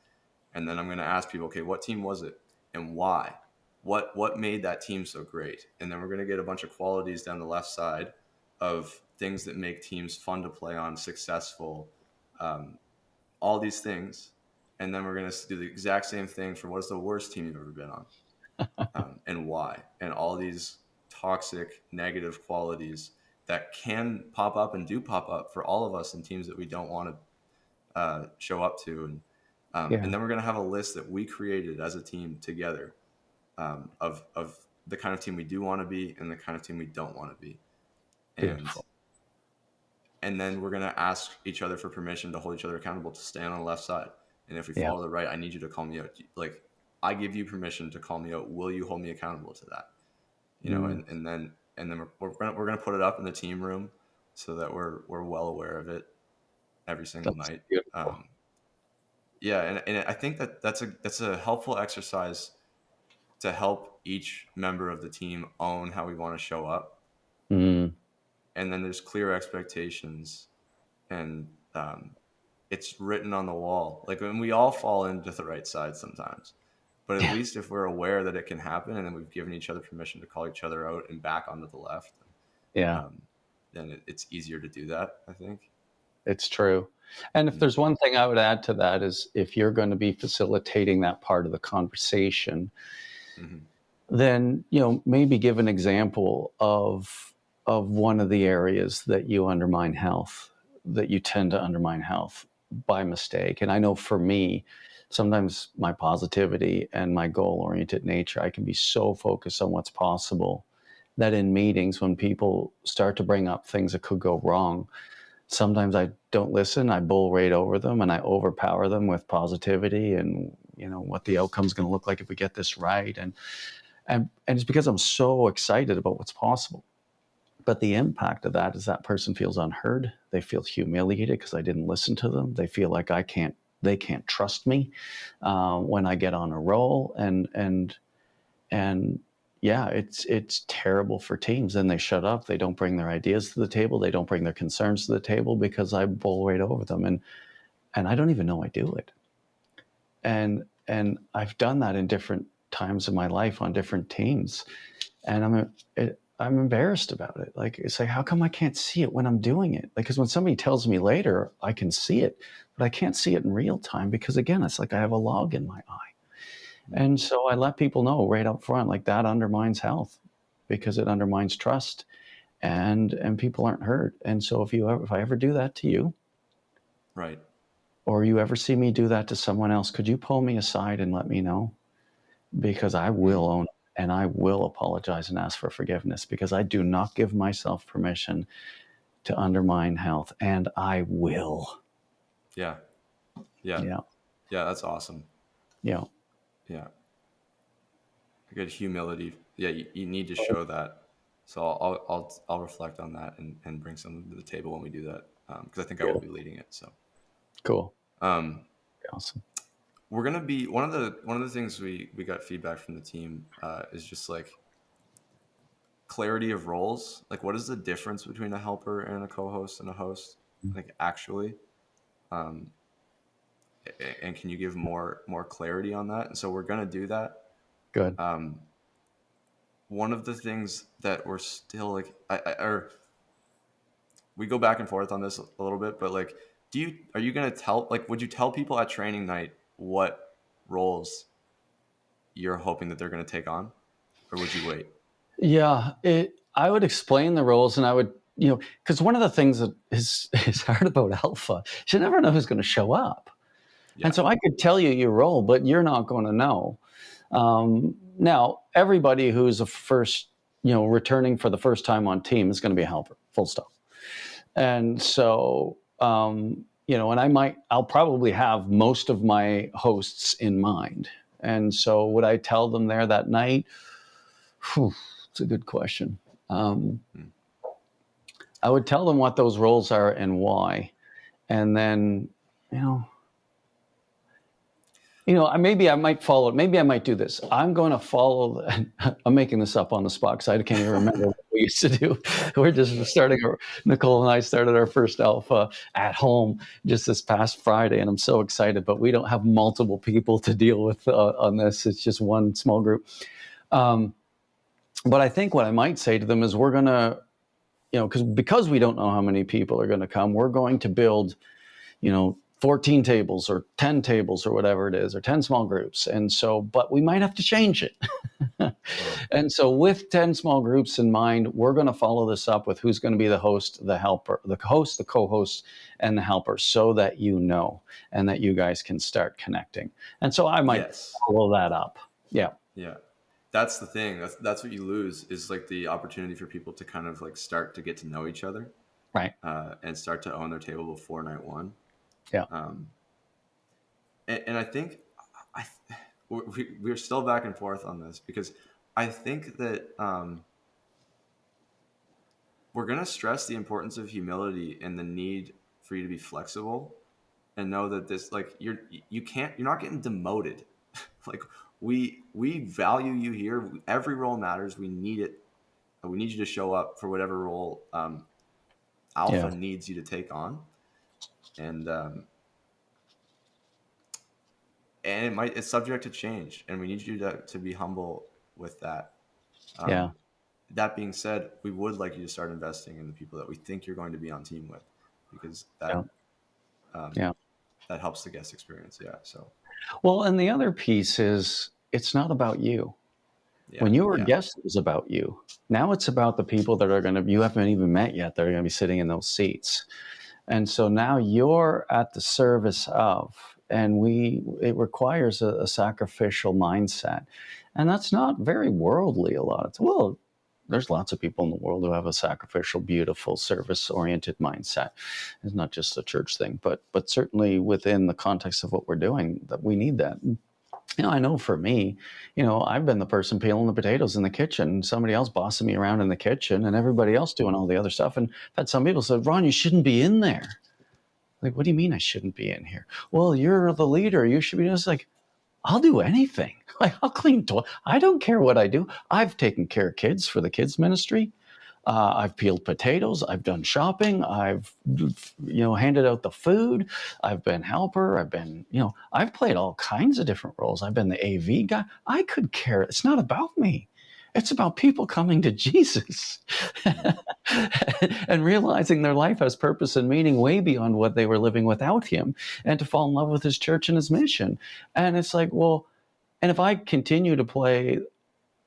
And then I'm going to ask people, okay, what team was it and why? What made that team so great? And then we're going to get a bunch of qualities down the left side of things that make teams fun to play on, successful, all these things. And then we're going to do the exact same thing for what's the worst team you've ever been on, and why, and all these toxic, negative qualities that can pop up and do pop up for all of us in teams that we don't want to show up to. And then we're going to have a list that we created as a team together, of the kind of team we do want to be and the kind of team we don't want to be. Beautiful. And then we're going to ask each other for permission to hold each other accountable to stand on the left side. And if we follow the right, I need you to call me out. Like, I give you permission to call me out. Will you hold me accountable to that? You know, and then we're going to put it up in the team room so that we're well aware of it every single night. Yeah, and I think that's a helpful exercise to help each member of the team own how we want to show up. And then there's clear expectations, and it's written on the wall. Like, when we all fall into the right side sometimes, but at least if we're aware that it can happen, and then we've given each other permission to call each other out and back onto the left, then it's easier to do that, I think. It's true. And if there's one thing I would add to that, is if you're going to be facilitating that part of the conversation, then, maybe give an example of one of the areas that you undermine health, that you tend to undermine health by mistake. And I know for me, sometimes my positivity and my goal-oriented nature, I can be so focused on what's possible that in meetings, when people start to bring up things that could go wrong, sometimes I don't listen. I bull right over them, and I overpower them with positivity and, what the outcome's going to look like if we get this right. And it's because I'm so excited about what's possible. But the impact of that is that person feels unheard. They feel humiliated because I didn't listen to them. They feel like they can't trust me when I get on a roll. And yeah, it's terrible for teams. Then they shut up. They don't bring their ideas to the table. They don't bring their concerns to the table because I bull right over them. And I don't even know I do it. And I've done that in different times of my life on different teams. And I'm embarrassed about it. Like, it's like, how come I can't see it when I'm doing it? Like, because when somebody tells me later, I can see it, but I can't see it in real time because, again, it's like I have a log in my eye. And so I let people know right up front, like, that undermines health because it undermines trust, and people aren't heard. And so if I ever do that to you, right, or you ever see me do that to someone else, could you pull me aside and let me know? Because I will own it, and I will apologize and ask for forgiveness, because I do not give myself permission to undermine health, and I will. Yeah, that's awesome. Yeah. Good humility. Yeah, you need to show that. So I'll reflect on that and bring something to the table when we do that, because I think I will be leading it. So cool. Awesome. We're gonna be one of the things we got feedback from the team is just like clarity of roles. Like, what is the difference between a helper and a co-host and a host? Like, actually, and can you give more clarity on that? And so we're gonna do that. Good. One of the things that we're still like, we go back and forth on this a little bit, but like, are you gonna tell, like, would you tell people at training night what roles you're hoping that they're gonna take on, or would you wait? Yeah, I would explain the roles, and I would, because one of the things that is hard about alpha is you never know who's going to show up. Yeah. And so I could tell you your role, but you're not going to know. Now, everybody who's a first, returning for the first time on team is going to be a helper, full stop. And so, and I'll probably have most of my hosts in mind. And so would I tell them there that night? It's a good question. I would tell them what those roles are and why. And then, maybe I might follow it. Maybe I might do this. I'm going to follow. I'm making this up on the spot because I can't even remember what we used to do. We're just starting. Nicole and I started our first alpha at home just this past Friday, and I'm so excited. But we don't have multiple people to deal with on this. It's just one small group. But I think what I might say to them is we're going to, because we don't know how many people are going to come, we're going to build, 14 tables or 10 tables or whatever it is, or 10 small groups. And so, but we might have to change it. And so with 10 small groups in mind, we're going to follow this up with who's going to be the host, the helper, the host, the co-host, and the helper, so that and that you guys can start connecting. And so I might follow that up. Yeah. Yeah. That's the thing. That's what you lose, is like the opportunity for people to kind of like start to get to know each other. Right. And start to own their table before night one. Yeah. And I think we're still back and forth on this, because I think that we're going to stress the importance of humility and the need for you to be flexible and know that this, like, you're not getting demoted. Like, we value you here. Every role matters. We need it. We need you to show up for whatever role Alpha needs you to take on. And it's subject to change, and we need you to be humble with that. That being said, we would like you to start investing in the people that we think you're going to be on team with, because that helps the guest experience. Yeah. So, well, and the other piece is, it's not about you. Yeah, when you were a guest, it was about you. Now it's about the people that you haven't even met yet, that are going to be sitting in those seats. And so now you're at the service of, and it requires a sacrificial mindset. And that's not very worldly a lot of times. Well, there's lots of people in the world who have a sacrificial, beautiful, service-oriented mindset. It's not just a church thing, but certainly within the context of what we're doing, that we need that. I know for me, I've been the person peeling the potatoes in the kitchen, somebody else bossing me around in the kitchen, and everybody else doing all the other stuff. And I've had some people say, Ron, you shouldn't be in there. Like, what do you mean I shouldn't be in here? Well, you're the leader. You should be. It's like, I'll do anything. Like, I'll clean toilets. I don't care what I do. I've taken care of kids for the kids ministry. I've peeled potatoes. I've done shopping. I've, handed out the food. I've been helper. I've been, I've played all kinds of different roles. I've been the AV guy. I could care. It's not about me. It's about people coming to Jesus and realizing their life has purpose and meaning way beyond what they were living without him, and to fall in love with his church and his mission. And it's like, well, and if I continue to play,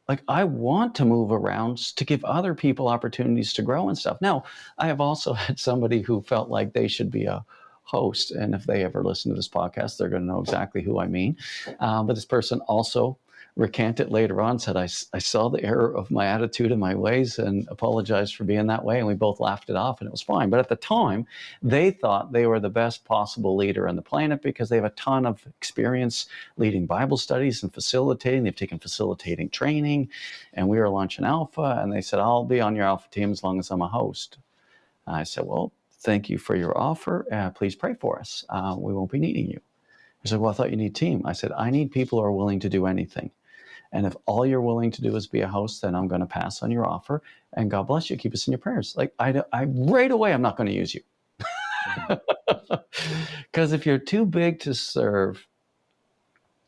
like, I want to move around to give other people opportunities to grow and stuff. Now, I have also had somebody who felt like they should be a host. And if they ever listen to this podcast, they're going to know exactly who I mean. But this person also recanted later on, said, I saw the error of my attitude and my ways, and apologized for being that way. And we both laughed it off, and it was fine. But at the time, they thought they were the best possible leader on the planet because they have a ton of experience leading Bible studies and facilitating. They've taken facilitating training, and we were launching Alpha. And they said, I'll be on your Alpha team as long as I'm a host. I said, well, thank you for your offer. Please pray for us. We won't be needing you. He said, well, I thought you need a team. I said, I need people who are willing to do anything. And if all you're willing to do is be a host, then I'm going to pass on your offer. And God bless you. Keep us in your prayers. Like, I right away, I'm not going to use you. Because if you're too big to serve,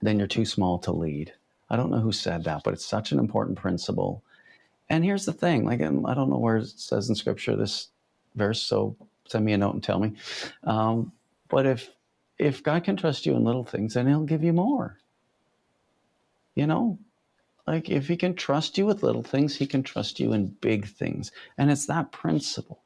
then you're too small to lead. I don't know who said that, but it's such an important principle. And here's the thing. Like, I don't know where it says in Scripture this verse, so send me a note and tell me. But if God can trust you in little things, then he'll give you more. like if he can trust you with little things, he can trust you in big things. And it's that principle.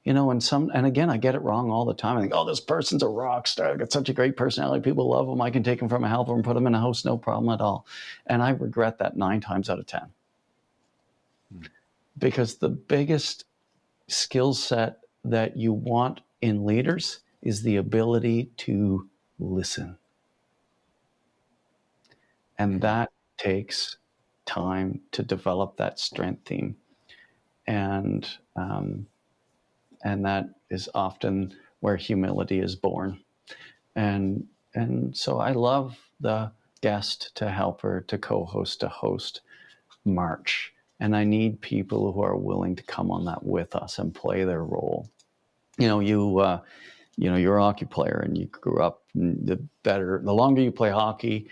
And again, I get it wrong all the time. I think, oh, this person's a rock star. Got such a great personality. People love him. I can take him from a helper and put him in a house, no problem at all. And I regret that 9 times out of 10. Because the biggest skill set that you want in leaders is the ability to listen. And that takes time to develop that strength theme. And that is often where humility is born. And so I love the guest to helper to co-host to host march. And I need people who are willing to come on that with us and play their role. You're a hockey player and you grew up, the longer you play hockey,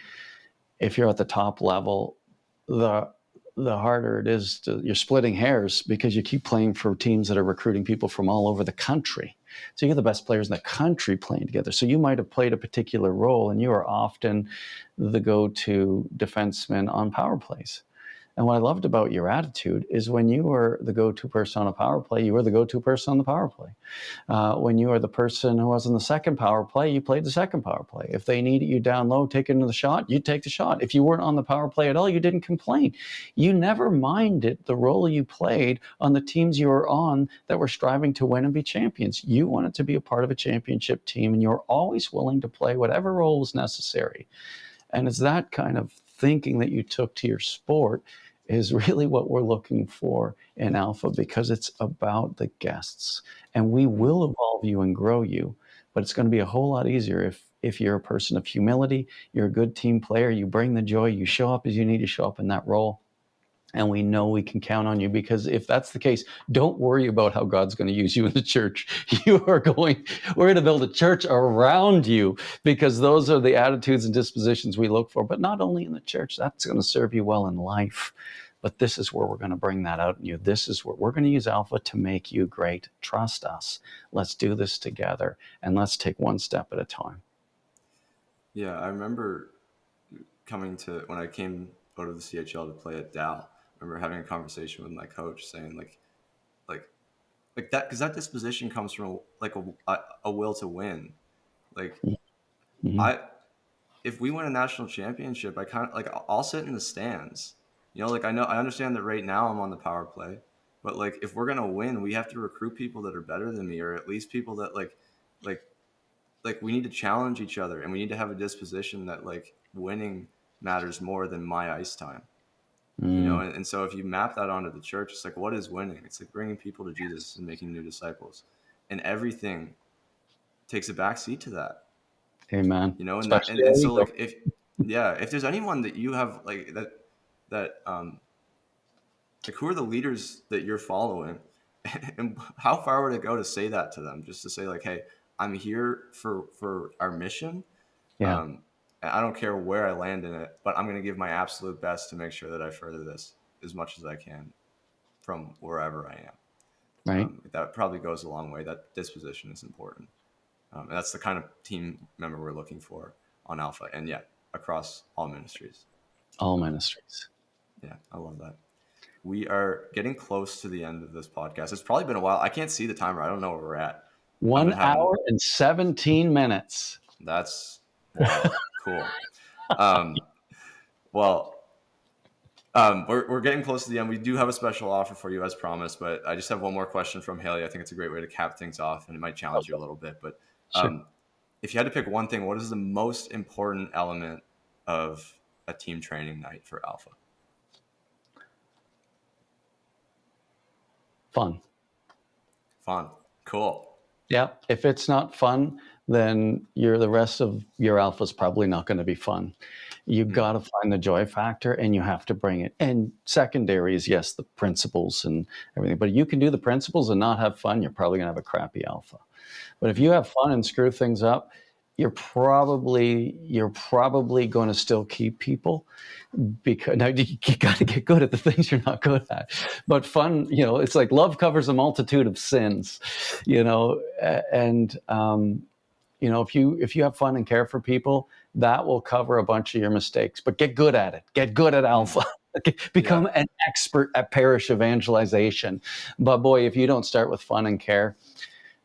if you're at the top level, the harder it is you're splitting hairs because you keep playing for teams that are recruiting people from all over the country. So you get the best players in the country playing together. So you might have played a particular role and you are often the go-to defenseman on power plays. And what I loved about your attitude is when you were the go-to person on a power play, you were the go-to person on the power play. When you were the person who was in the second power play, you played the second power play. If they needed you down low, taking the shot, you'd take the shot. If you weren't on the power play at all, you didn't complain. You never minded the role you played on the teams you were on that were striving to win and be champions. You wanted to be a part of a championship team, and you were always willing to play whatever role was necessary. And it's that kind of thinking that you took to your sport is really what we're looking for in Alpha, because it's about the guests. And we will evolve you and grow you, but it's going to be a whole lot easier if you're a person of humility, you're a good team player, you bring the joy, you show up as you need to show up in that role. And we know we can count on you, because if that's the case, don't worry about how God's going to use you in the church. We're going to build a church around you, because those are the attitudes and dispositions we look for. But not only in the church, that's going to serve you well in life. But this is where we're going to bring that out in you. This is where we're going to use Alpha to make you great. Trust us. Let's do this together, and let's take one step at a time. Yeah, I remember when I came out of the CHL to play at Dow, I remember having a conversation with my coach saying like that, because that disposition comes from like a will to win. Like if we win a national championship, I kind of like, I'll sit in the stands. Like I understand that right now I'm on the power play, but like if we're gonna win, we have to recruit people that are better than me, or at least people that like we need to challenge each other, and we need to have a disposition that like winning matters more than my ice time. And so if you map that onto the church, it's like, what is winning? It's like bringing people to Jesus and making new disciples, and everything takes a back seat to that. Amen. And so like if there's anyone that you have like that like, who are the leaders that you're following, and how far would it go to say that to them? Just to say like, hey, I'm here for our mission. Yeah. I don't care where I land in it, but I'm going to give my absolute best to make sure that I further this as much as I can from wherever I am. Right. That probably goes a long way. That disposition is important. And that's the kind of team member we're looking for on Alpha, and yet across all ministries. All ministries. Yeah, I love that. We are getting close to the end of this podcast. It's probably been a while. I can't see the timer. I don't know where we're at. 1 hour and 17 minutes. That's wow. Cool. We're getting close to the end. We do have a special offer for you as promised, but I just have one more question from Haley. I think it's a great way to cap things off, and it might challenge you a little bit. But Sure. If you had to pick one thing, what is the most important element of a team training night for Alpha? Fun. Cool. Yeah. If it's not fun, then the rest of your Alpha is probably not going to be fun. You've got to find the joy factor, and you have to bring it. And secondary is, yes, the principles and everything. But you can do the principles and not have fun, you're probably going to have a crappy Alpha. But if you have fun and screw things up, you're probably going to still keep people, because now you got to get good at the things you're not good at. But fun, it's like love covers a multitude of sins, and if you have fun and care for people, that will cover a bunch of your mistakes. But get good at it. Get good at Alpha. Become an expert at parish evangelization. But boy, if you don't start with fun and care,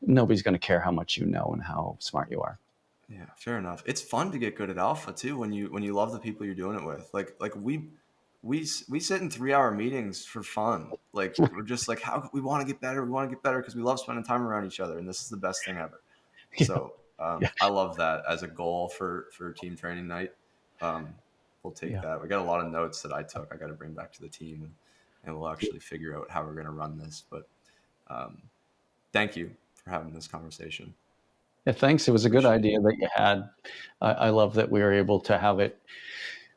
nobody's going to care how much you know and how smart you are. Yeah, fair enough. It's fun to get good at alpha too when you love the people you're doing it with. Like we sit in 3-hour meetings for fun. Like we're just like how we want to get better. We want to get better because we love spending time around each other, and this is the best thing ever. Yeah. So Yeah. I love that as a goal for team training night. We'll take that. We got a lot of notes that I took. I got to bring back to the team, and we'll actually figure out how we're going to run this. But thank you for having this conversation. Yeah, thanks. It was a good idea that you had. I love that we were able to have it,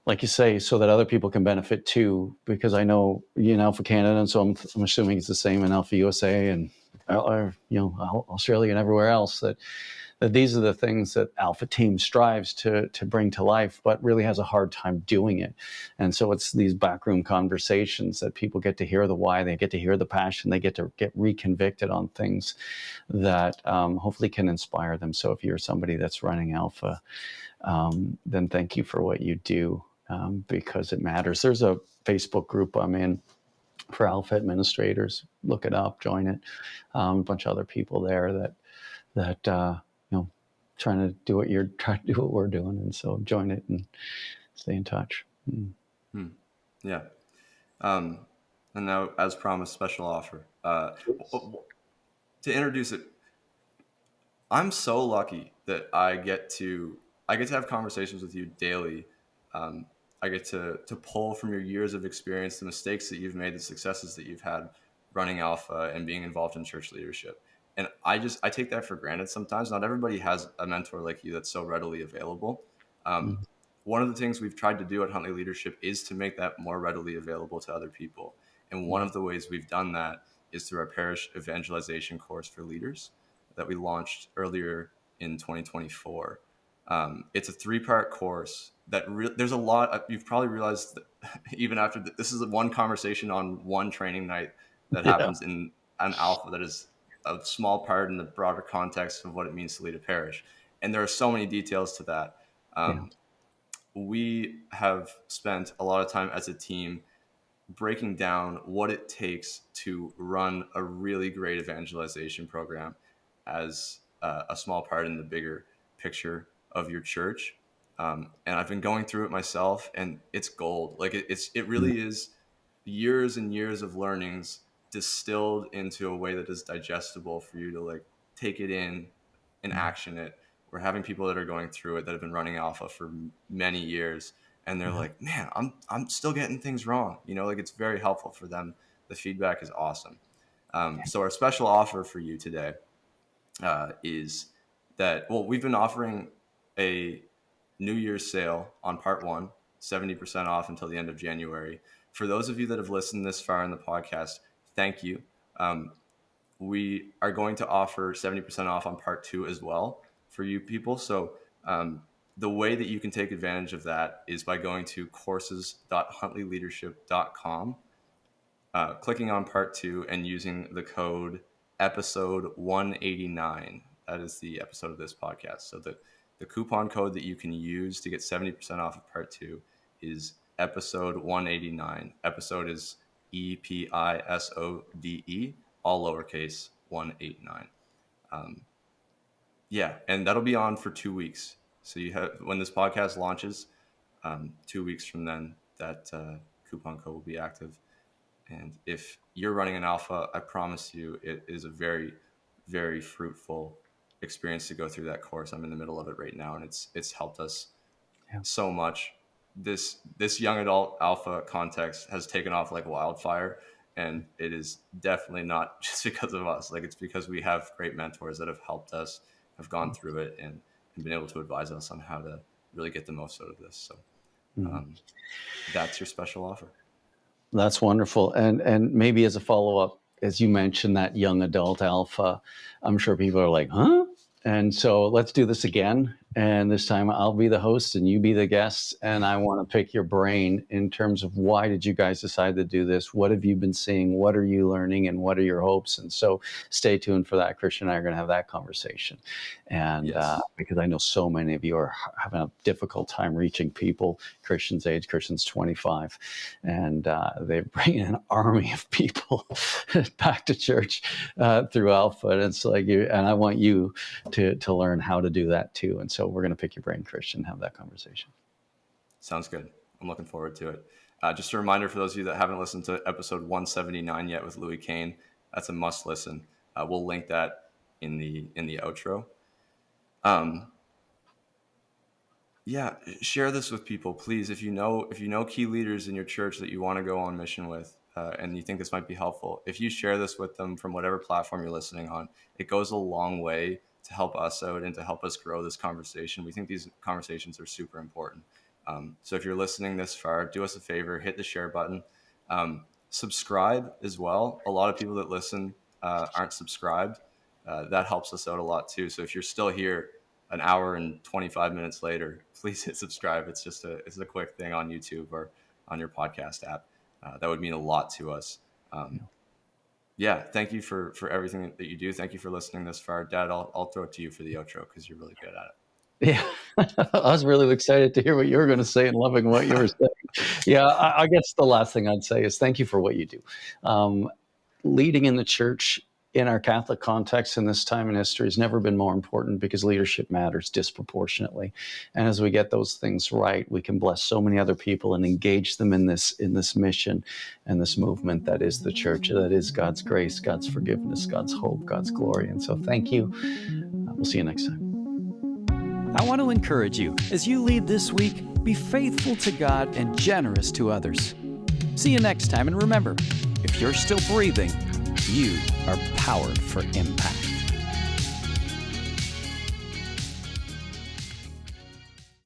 like you say, so that other people can benefit too. Because I know in Alpha Canada, and so I'm assuming it's the same in Alpha USA and Australia and everywhere else. That these are the things that Alpha Team strives to bring to life, but really has a hard time doing it. And so it's these backroom conversations that people get to hear the why, they get to hear the passion, they get to get reconvicted on things that hopefully can inspire them. So if you're somebody that's running Alpha, then thank you for what you do, because it matters. There's a Facebook group I'm in for Alpha administrators. Look it up, join it. A bunch of other people there that trying to do what you're trying to do, what we're doing, and so join it and stay in touch. Yeah. And now, as promised, special offer. To introduce it, I'm so lucky that I get to have conversations with you daily. I get to pull from your years of experience, the mistakes that you've made, the successes that you've had running Alpha and being involved in church leadership. And I take that for granted sometimes. Not everybody has a mentor like you that's so readily available. One of the things we've tried to do at Huntley Leadership is to make that more readily available to other people. And one of the ways we've done that is through our parish evangelization course for leaders that we launched earlier in 2024. It's a 3-part course that there's a lot. You've probably realized that even after this is one conversation on one training night that happens in an Alpha that is a small part in the broader context of what it means to lead a parish. And there are so many details to that. We have spent a lot of time as a team breaking down what it takes to run a really great evangelization program as a small part in the bigger picture of your church. And I've been going through it myself, and it's gold. Like it really is years and years of learnings distilled into a way that is digestible for you to like take it in and action it. We're having people that are going through it that have been running Alpha for many years, and they're like, man, I'm still getting things wrong. Like it's very helpful for them. The feedback is awesome. So our special offer for you today is that, well, we've been offering a New Year's sale on part 1, 70% off until the end of January. For those of you that have listened this far in the podcast, thank you. We are going to offer 70% off on part 2 as well for you people. So the way that you can take advantage of that is by going to courses.huntleyleadership.com, clicking on part 2 and using the code episode 189. That is the episode of this podcast. So the coupon code that you can use to get 70% off of part 2 is episode 189. Episode is EPISODE, all lowercase, 189. And that'll be on for 2 weeks. So you have, when this podcast launches, 2 weeks from then, that coupon code will be active. And if you're running an Alpha, I promise you it is a very, very fruitful experience to go through that course. I'm in the middle of it right now, and it's helped us so much. This young adult Alpha context has taken off like wildfire, and it is definitely not just because of us. Like, it's because we have great mentors that have helped us, have gone through it, and been able to advise us on how to really get the most out of this. So that's your special offer. That's wonderful. And maybe as a follow-up, as you mentioned, that young adult Alpha, I'm sure people are like, huh? And so let's do this again. And this time I'll be the host and you be the guest. And I want to pick your brain in terms of why did you guys decide to do this? What have you been seeing? What are you learning? And what are your hopes? And so stay tuned for that. Christian and I are going to have that conversation. And Yes. because I know so many of you are having a difficult time reaching people, Christian's age, Christian's 25. And they're bringing an army of people back to church through Alpha. And it's like, and I want you to learn how to do that too. And so we're going to pick your brain, Christian, have that conversation. Sounds good. I'm looking forward to it. Just a reminder for those of you that haven't listened to episode 179 yet with Louis Kane, that's a must listen. We'll link that in the outro. Yeah, share this with people, please. If you know key leaders in your church that you want to go on mission with, and you think this might be helpful, if you share this with them from whatever platform you're listening on, it goes a long way to help us out and to help us grow this conversation. We think these conversations are super important. So if you're listening this far, do us a favor, hit the share button. Subscribe as well. A lot of people that listen aren't subscribed. That helps us out a lot too. So if you're still here an hour and 25 minutes later, please hit subscribe. It's a quick thing on YouTube or on your podcast app. That would mean a lot to us. Yeah, thank you for everything that you do. Thank you for listening this far. Dad, I'll throw it to you for the outro because you're really good at it. Yeah, I was really excited to hear what you were going to say and loving what you were saying. Yeah, I guess the last thing I'd say is thank you for what you do. Leading in the church in our Catholic context in this time in history has never been more important because leadership matters disproportionately. And as we get those things right, we can bless so many other people and engage them in this mission and this movement that is the church, that is God's grace, God's forgiveness, God's hope, God's glory. And so thank you. We'll see you next time. I want to encourage you, as you lead this week, be faithful to God and generous to others. See you next time, and remember, if you're still breathing, you are powered for impact.